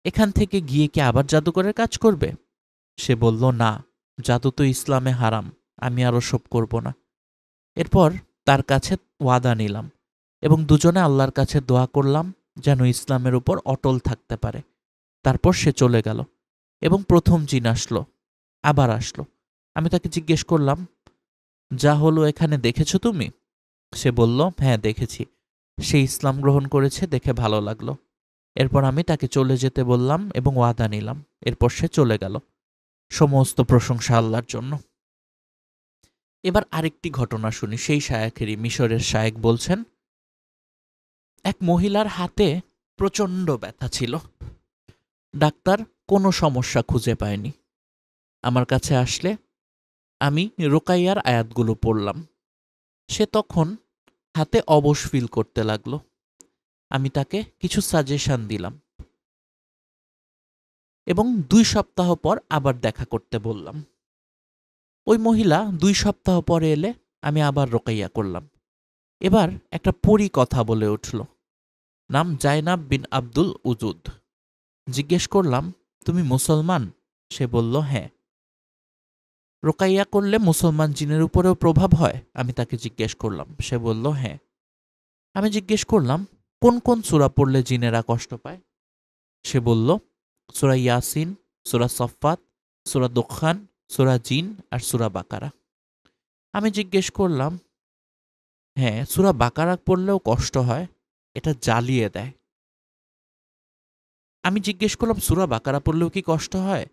A: এখান থেকে গিয়ে কি আবার জাদুকরের কাজ করবে? সে বলল, না, জাদু তো ইসলামে হারাম, আমি আর ওসব করব না। এরপর তার কাছে ওয়াদা নিলাম এবং দুজনে আল্লাহর কাছে দোয়া করলাম যেন ইসলামের উপর অটল থাকতে পারে। তারপর সে চলে গেল এবং প্রথম জিন আসলো, আবার আসলো। আমি তাকে জিজ্ঞেস করলাম, যা হলো এখানে দেখেছো তুমি? সে বলল, হ্যাঁ, দেখেছি। সে ইসলাম গ্রহণ করেছে, দেখে ভালো লাগলো। এরপর আমি তাকে চলে যেতে বললাম এবং ওয়াদা নিলাম। এরপর সে চলে গেল। সমস্ত প্রশংসা আল্লাহর জন্য। এবার আরেকটি ঘটনা শুনি সেই শায়েখেরই। মিশরের শায়েখ বলছেন, এক মহিলার হাতে প্রচণ্ড ব্যথা ছিল। ডাক্তার কোনো সমস্যা খুঁজে পায়নি। আমার কাছে আসলে আমি রোকাইয়ার আয়াতগুলো পড়লাম। সে তখন হাতে অবশ ফিল করতে লাগলো। আমি তাকে কিছু সাজেশন দিলাম এবং 2 সপ্তাহ পর আবার দেখা করতে বললাম। ওই মহিলা 2 সপ্তাহ পরে এলে আমি আবার রোকাইয়া করলাম। এবার একটা পরী কথা বলে উঠল, নাম জাইনাব বিন আব্দুল উজুদ। জিজ্ঞেস করলাম, তুমি মুসলমান? সে বলল, হ্যাঁ। রোকাইয়া করলে মুসলমান জিনের উপরেও প্রভাব হয়? আমি তাকে জিজ্ঞেস করলাম। সে বলল, হ্যাঁ। আমি জিজ্ঞেস করলাম, কোন কোন সূরা পড়লে জিনেরা কষ্ট পায়? সে বলল, সূরা ইয়াসিন, সূরা সফফাত, সূরা দুখান, সূরা জিন আর সূরা বাকারা। আমি জিজ্ঞেস করলাম, হ্যাঁ, সূরা বাকারা পড়লেও কষ্ট হয়, এটা জ্বালিয়ে দেয়। আমি জিজ্ঞেস করলাম, সূরা বাকারা পড়লেও কি কষ্ট হয়?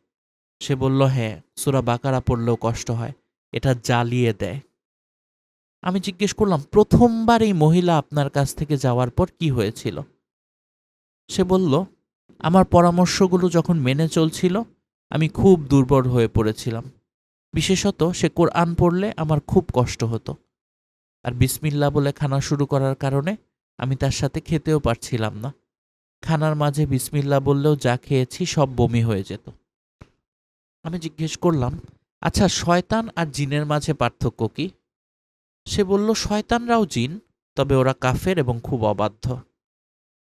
A: সে বলল, হ্যাঁ, সূরা বাকারা পড়লেও কষ্ট হয়, এটা জ্বালিয়ে দেয়। আমি জিজ্ঞেস করলাম, প্রথমবার এই মহিলা আপনার কাছ থেকে যাওয়ার পর কি হয়েছিল? সে বলল, আমার পরামর্শগুলো যখন মেনে চলছিল আমি খুব দুর্বল হয়ে পড়েছিলাম। বিশেষত সে কোরআন পড়লে আমার খুব কষ্ট হতো, আর বিসমিল্লাহ বলে খানা শুরু করার কারণে আমি তার সাথে খেতেও পারছিলাম না। খানার মাঝে বিসমিল্লাহ বললেও যা খেয়েছি সব বমি হয়ে যেত। আমি জিজ্ঞেস করলাম, আচ্ছা শয়তান আর জিনের মাঝে পার্থক্য কি? সে বলল, শয়তানরাও জিন, তবে ওরা কাফের এবং খুব অবাধ্য।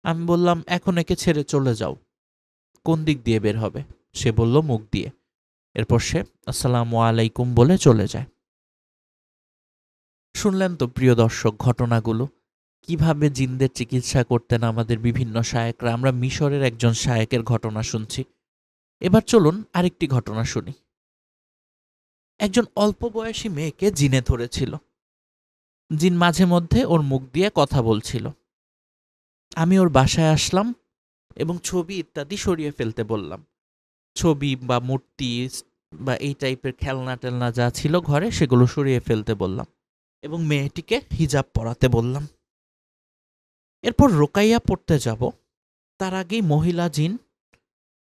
A: আমি বললাম, এখন একে ছেড়ে চলে যাও। কোন দিক দিয়ে বের হবে? সে বলল, মুখ দিয়ে। এরপর সে আসসালামু আলাইকুম বলে চলে যায়। শুনলেন তো প্রিয় দর্শক ঘটনাগুলো, কিভাবে জিনদের চিকিৎসা করতেন আমাদের বিভিন্ন শায়েকরা। আমরা মিশরের একজন শায়েকের ঘটনা শুনছি। এবার চলুন আরেকটি ঘটনা শুনি। একজন অল্প বয়সী মেয়েকে জিনে ধরেছিল। জিন মাঝে মধ্যে ওর মুখ দিয়ে কথা বলছিল। আমি ওর বাসায় আসলাম এবং ছবি ইত্যাদি সরিয়ে ফেলতে বললাম। ছবি বা মূর্তি বা এই টাইপের খেলনা টেলনা যা ছিল ঘরে সেগুলো সরিয়ে ফেলতে বললাম এবং মেয়েটিকে হিজাব পরাতে বললাম। এরপর রোকাইয়া পড়তে যাব, তার আগেই মহিলা জিন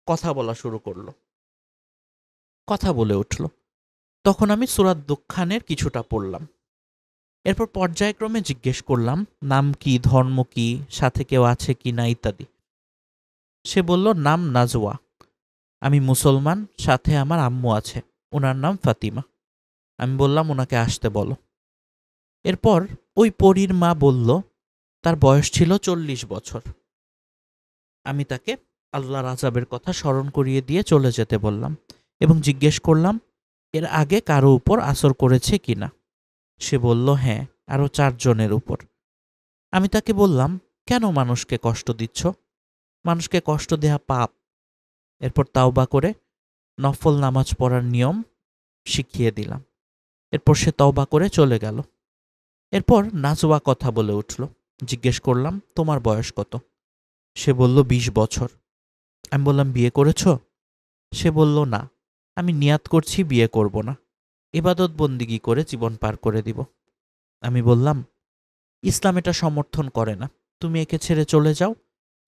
A: কথা বলা শুরু করলো, কথা বলে উঠল। তখন আমি সূরাত দুখানের কিছুটা পড়লাম। এরপর পর্যায়ক্রমে জিজ্ঞেস করলাম, নাম কি, ধর্ম কি, সাথে কেউ আছে কি না ইত্যাদি। সে বলল, নাম নাজওয়া, আমি মুসলমান, সাথে আমার আম্মু আছে, ওনার নাম ফাতিমা। আমি বললাম, ওনাকে আসতে বলো। এরপর ওই পরীর মা বলল, তার বয়স ছিল 40 বছর। আমি তাকে আল্লাহর আযাবের কথা স্মরণ করিয়ে দিয়ে চলে যেতে বললাম এবং জিজ্ঞেস করলাম, এর আগে কারো উপর আসর করেছে কিনা? সে বলল, হ্যাঁ, আরও 4 জনের উপর। আমি তাকে বললাম, কেন মানুষকে কষ্ট দিচ্ছ? মানুষকে কষ্ট দেয়া পাপ। এরপর তাওবা করে নফল নামাজ পড়ার নিয়ম শিখিয়ে দিলাম। এরপর সে তওবা করে চলে গেল। এরপর নাজওয়া কথা বলে উঠল। জিজ্ঞেস করলাম, তোমার বয়স কত? সে বলল, 20 বছর। আমি বললাম, বিয়ে করেছ? সে বলল, না, আমি নিয়াত করছি বিয়ে করব না, ইবাদত বন্দিগি করে জীবন পার করে দিব। আমি বললাম, ইসলাম এটা সমর্থন করে না, তুমি একে ছেড়ে চলে যাও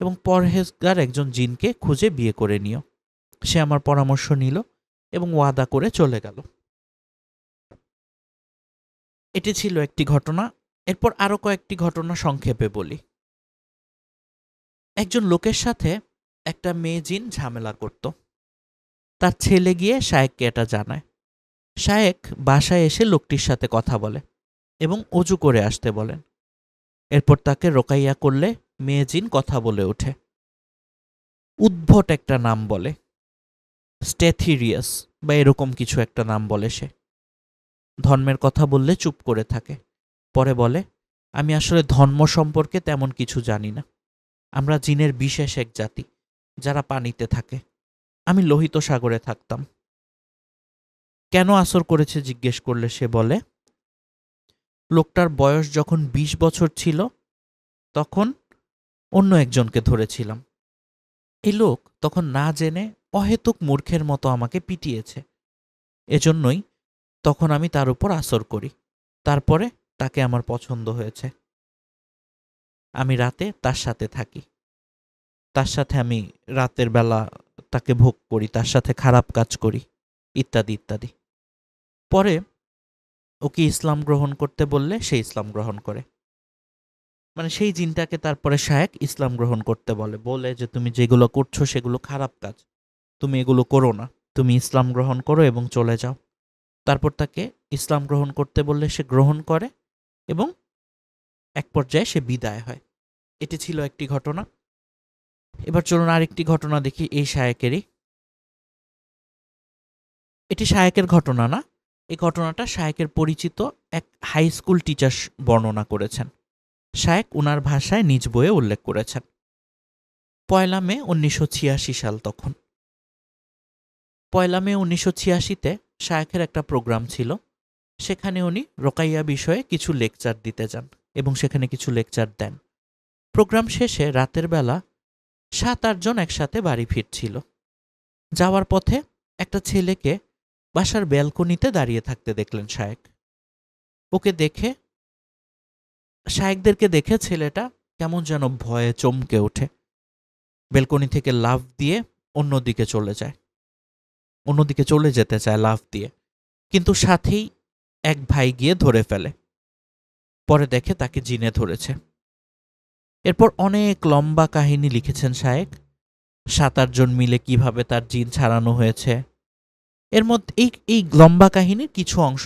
A: এবং পরহেজগার একজন জিনকে খুঁজে বিয়ে করে নিও। সে আমার পরামর্শ নিল এবং ওয়াদা করে চলে গেল। এটি ছিল একটি ঘটনা। এরপর আরও কয়েকটি ঘটনা সংক্ষেপে বলি। একজন লোকের সাথে একটা মেয়ে জিন ঝামেলা করত। তার ছেলে গিয়ে শায়েককে এটা জানায়। শায়েক বাসায় এসে লোকটির সাথে কথা বলে এবং অজু করে আসতে বলেন। এরপর তাকে রোকাইয়া করলে মেয়ে জিন কথা বলে ওঠে। উদ্ভট একটা নাম বলে, স্টেথিরিয়াস বা এরকম কিছু একটা নাম বলে সে। ধর্মের কথা বললে চুপ করে থাকে। পরে বলে, আমি আসলে ধর্ম সম্পর্কে তেমন কিছু জানি না, আমরা জিনের বিশেষ এক জাতি যারা পানিতে থাকে। আমি লোহিত সাগরে থাকতাম। কেন আসর করেছে জিজ্ঞেস করলে সে বলে, লোকটার বয়স যখন 20 বছর ছিল তখন অন্য একজনকে ধরেছিলাম। এই লোক তখন না জেনে অহেতুক মূর্খের মতো আমাকে পিটিয়েছে। এজন্যই তখন আমি তার উপর আসর করি। তারপরে তাকে আমার পছন্দ হয়েছে। আমি রাতে তার সাথে থাকি, তার সাথে আমি রাতের বেলা তাকে ভোগ করি, তার সাথে খারাপ কাজ করি ইত্যাদি ইত্যাদি। পরে ওকে ইসলাম গ্রহণ করতে বললে সে ইসলাম গ্রহণ করে। মানে সেই জিনটাকে তারপরে শায়েক ইসলাম গ্রহণ করতে বলে যে তুমি যেগুলো করছো সেগুলো খারাপ কাজ, তুমি এগুলো করো না, তুমি ইসলাম গ্রহণ করো এবং চলে যাও। তারপর তাকে ইসলাম গ্রহণ করতে বললে সে গ্রহণ করে এবং এক পর্যায়ে সে বিদায় হয়। এটি ছিল একটি ঘটনা। এবার চলুন আরেকটি ঘটনা দেখি এই শায়েকেরই। এটি শায়েকের ঘটনা না, এই ঘটনাটা শায়েকের পরিচিত এক হাই স্কুল টিচার বর্ণনা করেছেন। শায়েক উনার ভাষায় নিজ বইয়ে উল্লেখ করেছেন। 1 মে 1986 সাল তখন। 1 মে 1986-তে শায়েখের একটা প্রোগ্রাম ছিল। সেখানে উনি রোকাইয়া বিষয়ে কিছু লেকচার দিতে যান এবং সেখানে কিছু লেকচার দেন। প্রোগ্রাম শেষে রাতের বেলা 7-8 জন একসাথে বাড়ি ফিরছিল। যাওয়ার পথে একটা ছেলেকে বাসার ব্যালকনিতে দাঁড়িয়ে থাকতে দেখলেন শায়েক। ওকে দেখে, শায়েকদেরকে দেখে ছেলেটা কেমন যেন ভয়ে চমকে ওঠে। ব্যালকনি থেকে লাফ দিয়ে অন্যদিকে চলে যেতে চায় লাফ দিয়ে, কিন্তু সাথেই এক ভাই গিয়ে ধরে ফেলে। পরে দেখে তাকে জিনে ধরেছে। এরপর অনেক লম্বা কাহিনী লিখেছেন শায়েক। 7-8 জন মিলে কিভাবে তার জিন ছাড়ানো হয়েছে, এর মধ্যে এই লম্বা কাহিনীর কিছু অংশ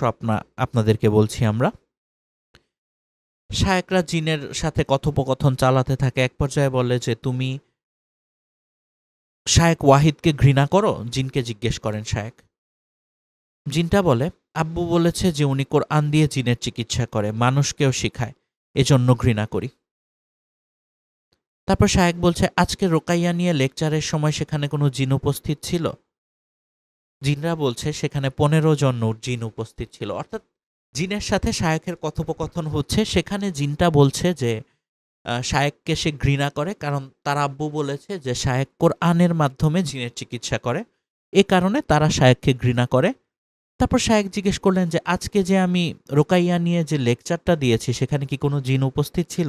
A: আপনাদেরকে বলছি আমরা। শায়েকরা জিনের সাথে কথোপকথন চালাতে থাকে। এক পর্যায়ে বলে যে, তুমি শায়েক ওয়াহিদকে ঘৃণা করো? জিনকে জিজ্ঞেস করেন শায়েক। জিনটা বলে, আব্বু বলেছে যে উনি কোরআন দিয়ে জিনের চিকিৎসা করে, মানুষকেও শিখায়, এজন্য ঘৃণা করি। তারপর শায়েক বলছে, আজকে রোকাইয়া নিয়ে লেকচারের সময় সেখানে কোনো জিন উপস্থিত ছিল? জিনরা বলছে সেখানে 15 জন জিন উপস্থিত ছিল। অর্থাৎ জিনের সাথে শায়েকের কথোপকথন হচ্ছে। সেখানে জিনটা বলছে যে শায়েককে সে ঘৃণা করে, কারণ তার আব্বু বলেছে যে শায়েক কোরআনের মাধ্যমে জিনের চিকিৎসা করে, এ কারণে তারা শায়েককে ঘৃণা করে। তারপর শায়েক জিজ্ঞেস করলেন যে, আজকে যে আমি রোকাইয়া নিয়ে যে লেকচারটা দিয়েছি সেখানে কি কোনো জিন উপস্থিত ছিল?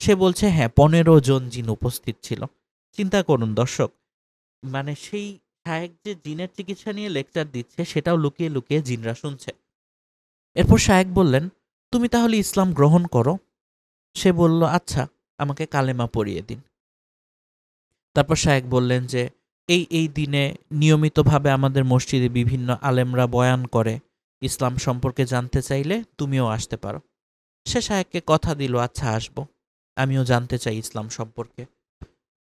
A: সে বলছে, হ্যাঁ, 15 জন জিন উপস্থিত ছিল। চিন্তা করুন দর্শক, মানে সেই শায়েক যে জিনের চিকিৎসা নিয়ে লেকচার দিচ্ছে সেটাও লুকিয়ে লুকিয়ে জিনরা শুনছে। এরপর শায়েক বললেন, তুমি তাহলে ইসলাম গ্রহণ করো? সে বলল, আচ্ছা, আমাকে কালেমা পড়িয়ে দিন। তারপর শায়েক বললেন যে, এই দিনে নিয়মিতভাবে আমাদের মসজিদে বিভিন্ন আলেমরা বয়ান করে, ইসলাম সম্পর্কে জানতে চাইলে তুমিও আসতে পারো। সে শায়েককে কথা দিল, আচ্ছা আসবো, আমিও জানতে চাই ইসলাম সম্পর্কে।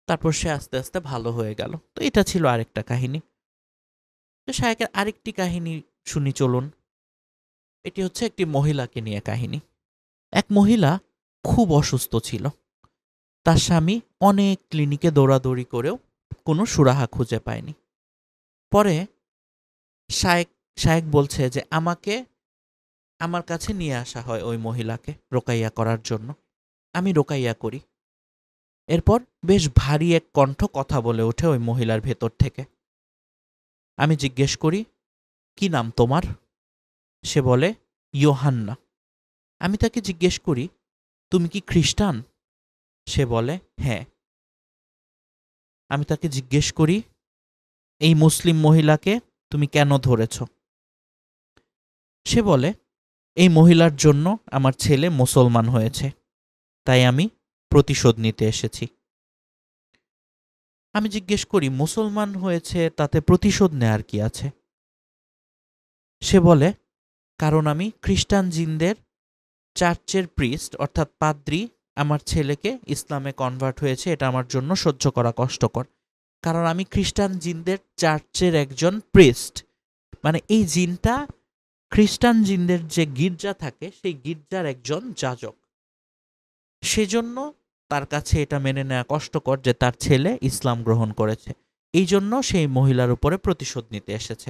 A: তারপর সে আস্তে আস্তে ভালো হয়ে গেল। তো এটা ছিল আরেকটা কাহিনী। তো শায়েকের আরেকটি কাহিনী শুনি চলুন। এটি হচ্ছে একটি মহিলাকে নিয়ে কাহিনী। এক মহিলা খুব অসুস্থ ছিল। তার স্বামী অনেক ক্লিনিকে দৌড়াদৌড়ি করেও কোনো সুরাহা খুঁজে পায়নি। পরে শায়েক বলছে যে, আমার কাছে নিয়ে আসা হয় ওই মহিলাকে রোকাইয়া করার জন্য। আমি রোকাইয়া করি। এরপর বেশ ভারী এক কণ্ঠ কথা বলে ওঠে ওই মহিলার ভেতর থেকে। আমি জিজ্ঞেস করি, কি নাম তোমার? সে বলে, ইয়োহান্না। আমি তাকে জিজ্ঞেস করি, তুমি কি খ্রিস্টান? সে বলে, হ্যাঁ। আমি তাকে জিজ্ঞেস করি, এই মুসলিম মহিলাকে তুমি কেন ধরেছ? সে বলে, এই মহিলার জন্য আমার ছেলে মুসলমান হয়েছে, তাই আমি প্রতিশোধ নিতে এসেছি। আমি জিজ্ঞেস করি, মুসলমান হয়েছে তাতে প্রতিশোধ নেয়ার কি আছে? সে বলে, কারণ আমি খ্রিস্টান জিনদের চার্চের প্রিস্ট অর্থাৎ পাদ্রী, আমার ছেলেকে ইসলামে কনভার্ট হয়েছে, এটা আমার জন্য সহ্য করা কষ্টকর। কারণ আমি খ্রিস্টান জিনদের চার্চের একজন প্রিস্ট, মানে এই জিনটা খ্রিস্টান জিনদের যে গির্জা থাকে সেই গির্জার একজন যাজক। সেজন্য তার কাছে এটা মেনে নেওয়া কষ্টকর যে তার ছেলে ইসলাম গ্রহণ করেছে। এই জন্য সেই মহিলার উপরে প্রতিশোধ নিতে এসেছে।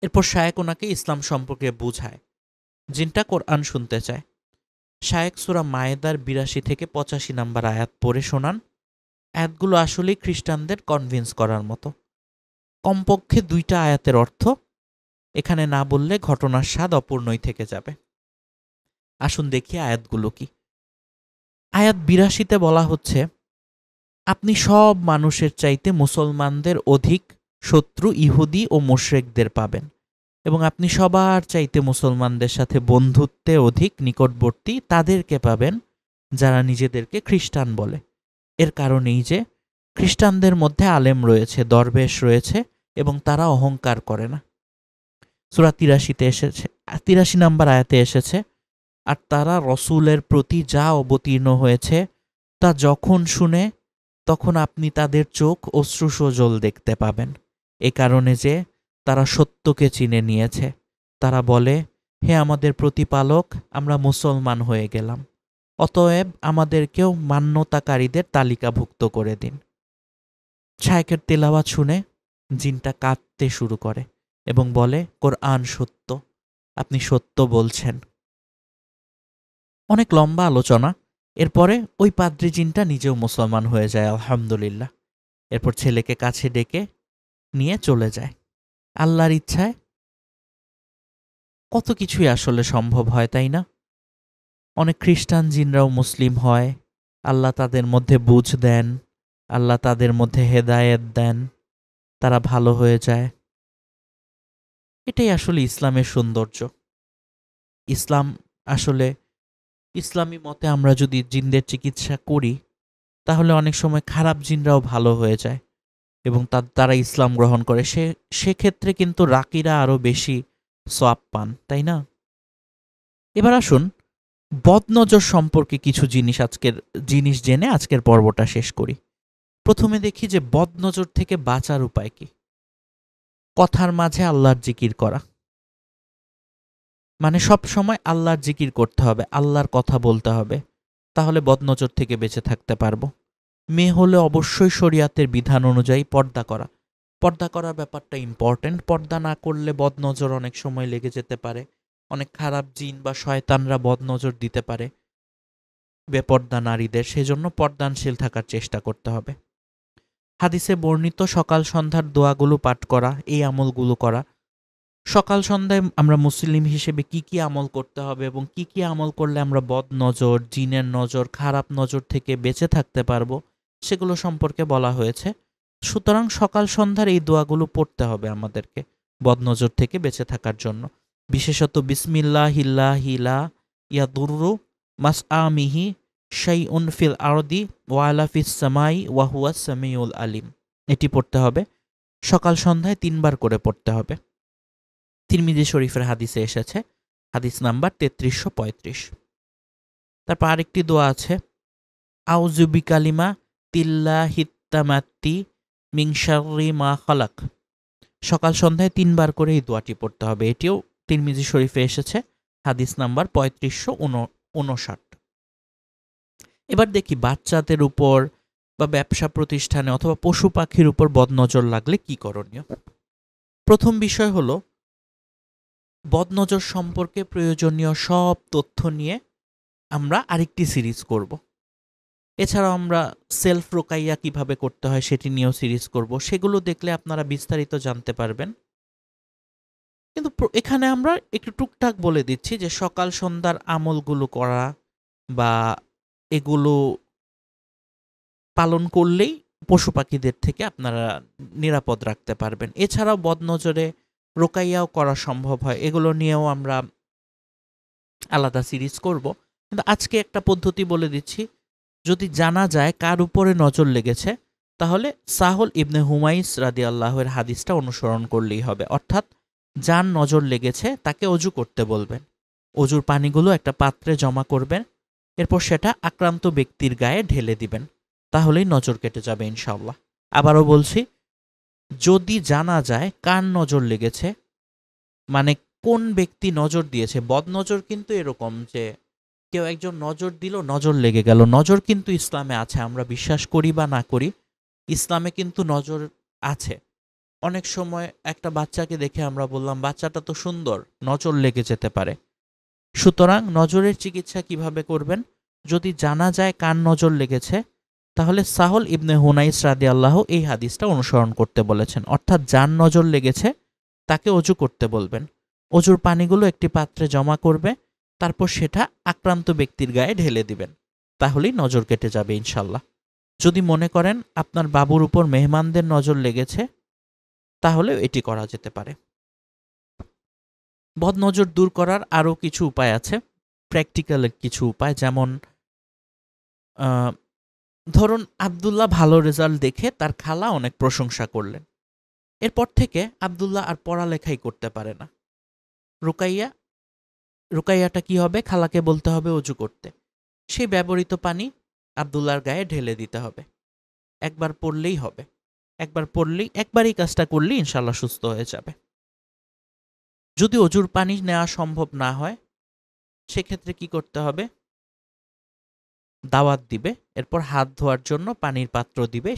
A: এরপর শায়েক ওনাকে ইসলাম সম্পর্কে বুঝায়। জিনটা কোরআন শুনতে চায়। শায়েক সূরা মায়েদার ৮২ থেকে ৮৫ নাম্বার আয়াত পড়ে শোনান। আয়াতগুলো আসলেই খ্রিস্টানদের কনভিন্স করার মতো। কমপক্ষে 2টা আয়াতের অর্থ এখানে না বললে ঘটনার স্বাদ অপূর্ণই থেকে যাবে। আসুন দেখি আয়াতগুলো কি। আয়াত ৮২তে বলা হচ্ছে, আপনি সব মানুষের চাইতে মুসলমানদের অধিক শত্রু ইহুদি ও মুশরিকদের পাবেন, এবং আপনি সবার চাইতে মুসলমানদের সাথে বন্ধুত্বে অধিক নিকটবর্তী তাদেরকে পাবেন যারা নিজেদেরকে খ্রিস্টান বলে। এর কারণ এই যে খ্রিস্টানদের মধ্যে আলেম রয়েছে, দরবেশ রয়েছে, এবং তারা অহংকার করে না। সূরা ৮৩তে এসেছে, ৮৩ নাম্বার আয়াতে এসেছে, আর তারা রসূলের প্রতি যা অবতীর্ণ হয়েছে তা যখন শুনে তখন আপনি তাদের চোখ অশ্রুসজল দেখতে পাবেন, এ কারণে যে তারা সত্যকে চিনে নিয়েছে। তারা বলে, হে আমাদের প্রতিপালক, আমরা মুসলমান হয়ে গেলাম, অতএব আমাদেরকেও মান্যতাকারীদের তালিকাভুক্ত করে দিন। শায়েকের তেলাওয়াত শুনে জিনটা কাঁদতে শুরু করে এবং বলে, কোরআন সত্য, আপনি সত্য বলছেন। অনেক লম্বা আলোচনা। এরপরে ওই পাদ্রী জিনটা নিজেও মুসলমান হয়ে যায়, আলহামদুলিল্লাহ। এরপর ছেলেকে কাছে ডেকে নিয়ে চলে যায়। আল্লাহর ইচ্ছায় কত কিছুই আসলে সম্ভব হয়, তাই না? অনেক খ্রিস্টান জিনরাও মুসলিম হয়, আল্লাহ তাদের মধ্যে বুঝ দেন, আল্লাহ তাদের মধ্যে হেদায়েত দেন, তারা ভালো হয়ে যায়। এটাই আসলে ইসলামের সৌন্দর্য। ইসলাম আসলে, ইসলামী মতে আমরা যদি জিনদের চিকিৎসা করি তাহলে অনেক সময় খারাপ জিনরাও ভালো হয়ে যায় এবং তারা ইসলাম গ্রহণ করে, সেক্ষেত্রে কিন্তু রাকিরা আরও বেশি সওয়াব পান, তাই না? এবার আসুন বদনজর সম্পর্কে কিছু জিনিস জেনে আজকের পর্বটা শেষ করি। প্রথমে দেখি যে বদনজর থেকে বাঁচার উপায় কি। কথার মাঝে আল্লাহর জিকির করা, মানে সব সময় আল্লাহর জিকির করতে হবে, আল্লাহর কথা বলতে হবে, তাহলে বদনজর থেকে বেঁচে থাকতে পারবো। মেয়ে হলে অবশ্যই শরিয়াতের বিধান অনুযায়ী পর্দা করা। পর্দা করার ব্যাপারটা ইম্পর্ট্যান্ট। পর্দা না করলে বদনজর অনেক সময় লেগে যেতে পারে, অনেক খারাপ জিন বা শয়তানরা বদনজর দিতে পারে বেপর্দা নারীদের, সেজন্য পর্দানশীল থাকার চেষ্টা করতে হবে। হাদিসে বর্ণিত সকাল সন্ধ্যার দোয়াগুলো পাঠ করা, এই আমলগুলো করা। সকাল সন্ধ্যায় আমরা মুসলিম হিসেবে কি কি আমল করতে হবে এবং কি কি আমল করলে আমরা বদনজর, জিনের নজর, খারাপ নজর থেকে বেঁচে থাকতে পারবো, সেগুলো সম্পর্কে বলা হয়েছে। সুতরাং সকাল সন্ধ্যার এই দোয়াগুলো পড়তে হবে আমাদেরকে বদনজর থেকে বেঁচে থাকার জন্য। বিশেষত বিসমিল্লাহিল্লাহি লা ইয়াদুররু মাসআমিহি শাইউন ফিল আরদি ওয়ালা ফিস সামাই ওয়া হুয়াস সামিউল আলিম, এটি পড়তে হবে। সকাল সন্ধ্যায় 3 বার করে পড়তে হবে। তিরমিজি শরীফের হাদিসে এসেছে, হাদিস নাম্বার 3335। তারপর আরেকটি দোয়া আছে, আউযু বিকালিমা তিল্লাহিত্তামাত্তি মিন শাররি মা খালাক। সকাল সন্ধ্যায় 3 বার করে এই দোয়াটি পড়তে হবে। এটিও তিরমিজি শরীফে এসেছে, হাদিস নাম্বার 3559। এবার দেখি বাচ্চাদের উপর বা ব্যবসা প্রতিষ্ঠানে অথবা পশু পাখির উপর বদনজর লাগলে কি করণীয়। প্রথম বিষয় হলো, বদনজর সম্পর্কে প্রয়োজনীয় সব তথ্য নিয়ে আমরা আরেকটি সিরিজ করব। এছাড়াও আমরা সেলফ রোকাইয়া কিভাবে করতে হয় সেটি নিয়েও সিরিজ করব, সেগুলো দেখলে আপনারা বিস্তারিত জানতে পারবেন। কিন্তু এখানে আমরা একটু টুকটাক বলে দিচ্ছি যে সকাল সন্ধ্যার আমলগুলো করা বা এগুলো পালন করলেই পশু পাখিদের থেকে আপনারা নিরাপদ রাখতে পারবেন। এছাড়াও বদনজরে রোকাইয়াও করা সম্ভব হয়, এগুলো নিয়েও আমরা আলাদা সিরিজ করব। কিন্তু আজকে একটা পদ্ধতি বলে দিচ্ছি, যদি জানা যায় কার উপরে নজর লেগেছে, তাহলে সাহল ইবনে হুমাইস রাদিয়াল্লাহুর হাদিসটা অনুসরণ করলেই হবে। অর্থাৎ যার নজর লেগেছে তাকে অজু করতে বলবেন, অজুর পানিগুলো একটা পাত্রে জমা করবেন, এরপর সেটা আক্রান্ত ব্যক্তির গায়ে ঢেলে দিবেন, তাহলেই নজর কেটে যাবে ইনশাআল্লাহ। আবারও বলছি, যদি জানা যায় কার নজর লেগেছে, মানে কোন ব্যক্তি নজর দিয়েছে। বদনজর কিন্তু এরকম যে কেউ একজন নজর দিল, নজর লেগে গেল। নজর কিন্তু ইসলামে আছে, আমরা বিশ্বাস করি বা না করি, ইসলামে কিন্তু নজর আছে। অনেক সময় একটা বাচ্চাকে দেখে আমরা বললাম বাচ্চাটা তো সুন্দর, নজর লেগে যেতে পারে। সুতরাং নজরের চিকিৎসা কিভাবে করবেন, যদি জানা যায় কার নজর লেগেছে, তাহলে সাহল ইবনে হুনাইস রাদিয়াল্লাহু এই হাদিসটা অনুসরণ করতে বলেছেন। অর্থাৎ যার নজর লেগেছে তাকে অজু করতে বলবেন, অজুর পানিগুলো একটি পাত্রে জমা করবে, তারপর সেটা আক্রান্ত ব্যক্তির গায়ে ঢেলে দিবেন, তাহলেই নজর কেটে যাবে ইনশাল্লাহ। যদি মনে করেন আপনার বাবুর উপর মেহমানদের নজর লেগেছে, তাহলে এটি করা যেতে পারে। বদনজর দূর করার আরও কিছু উপায় আছে, প্র্যাকটিক্যাল কিছু উপায়। যেমন ধরুন আব্দুল্লাহ ভালো রেজাল্ট দেখে তার খালা অনেক প্রশংসা করলেন, এরপর থেকে আব্দুল্লাহ আর পড়ালেখাই করতে পারে না। রুকাইয়াটা কি হবে, খালাকে বলতে হবে অজু করতে, সেই ব্যবহৃত পানি আব্দুল্লাহর গায়ে ঢেলে দিতে হবে। একবার পড়লেই হবে, একবারই কাজটা করলেই ইনশাল্লাহ সুস্থ হয়ে যাবে। যদি অজুর পানি নেওয়া সম্ভব না হয়, সেক্ষেত্রে কি করতে হবে, দাওয়াত দিবে, এরপর হাত ধোয়ার জন্য পানির পাত্র দিবে,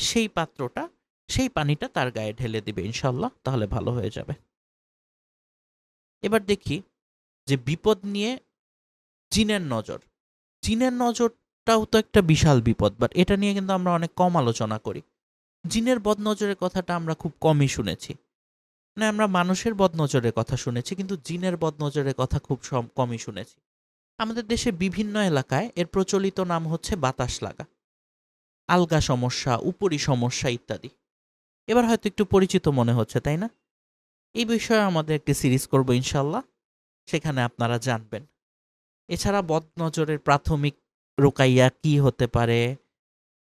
A: সেই পানিটা তার গায়ে ঢেলে দিবে ইনশাল্লাহ, তাহলে ভালো হয়ে যাবে। এবার দেখি যে বিপদ নিয়ে জিনের নজরটাও তো একটা বিশাল বিপদ, বাট এটা নিয়ে কিন্তু আমরা অনেক কম আলোচনা করি। জিনের বদনজরের কথাটা আমরা খুব কমই শুনেছি, মানে আমরা মানুষের বদনজরের কথা শুনেছি, কিন্তু জিনের বদনজরের কথা খুব কমই শুনেছি। আমাদের দেশে বিভিন্ন এলাকায় এর প্রচলিত নাম হচ্ছে বাতাস লাগা, আলগা সমস্যা, উপরি সমস্যা ইত্যাদি। এবার হয়তো একটু পরিচিত মনে হচ্ছে, তাই না? এই বিষয়ে আমাদের একটি সিরিজ করব ইনশাল্লাহ, সেখানে আপনারা জানবেন। এছাড়া বদনজরের প্রাথমিক রোকাইয়া কি হতে পারে,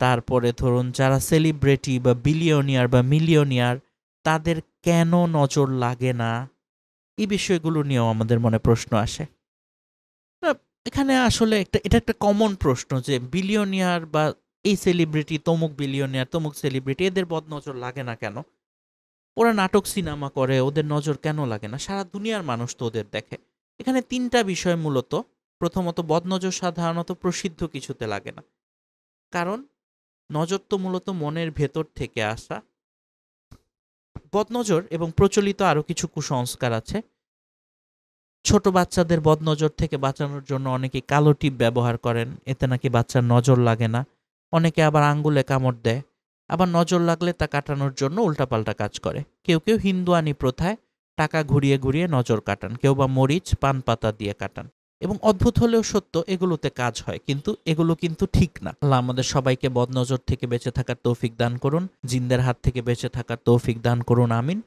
A: তারপরে ধরুন যারা সেলিব্রিটি বা বিলিয়নিয়ার বা মিলিয়নিয়ার তাদের কেন নজর লাগে না, এই বিষয়গুলো নিয়েও আমাদের মনে প্রশ্ন আসে। এখানে আসলে এটা একটা কমন প্রশ্ন যে বিলিয়নিয়ার বা এই সেলিব্রিটি, তমুক বিলিয়নিয়ার, তমুক সেলিব্রিটি, এদের বদনজর লাগে না কেন? ওরা নাটক সিনেমা করে, ওদের নজর কেন লাগে না? সারা দুনিয়ার মানুষ তো ওদের দেখে। এখানে তিনটা বিষয় মূলত। প্রথমত, বদনজর সাধারণত প্রসিদ্ধ কিছুতে লাগে না, কারণ নজর তো মূলত মনের ভেতর থেকে আসা। বদনজর এবং প্রচলিত আরও কিছু কুসংস্কার আছে। ছোট বাচ্চাদের বদনজর থেকে বাঁচানোর জন্য অনেকে কালো টিপ ব্যবহার করেন, এতে নাকি বাচ্চার নজর লাগে না। অনেকে আবার আঙ্গুলে কামড় দেয়, আবার নজর লাগলে তা কাটানোর জন্য উল্টাপাল্টা কাজ করে। কেউ কেউ হিন্দুয়ানি প্রথায় টাকা ঘুরিয়ে ঘুরিয়ে নজর কাটান, কেউ বা মরিচ পান পাতা দিয়ে কাটান। এবং অদ্ভুত হলেও সত্য, এগুলোতে কাজ হয়, কিন্তু এগুলো কিন্তু ঠিক না। আল্লাহ আমাদের সবাইকে বদনজর থেকে বেঁচে থাকার তৌফিক দান করুন, জিনদের হাত থেকে বেঁচে থাকার তৌফিক দান করুন, আমিন।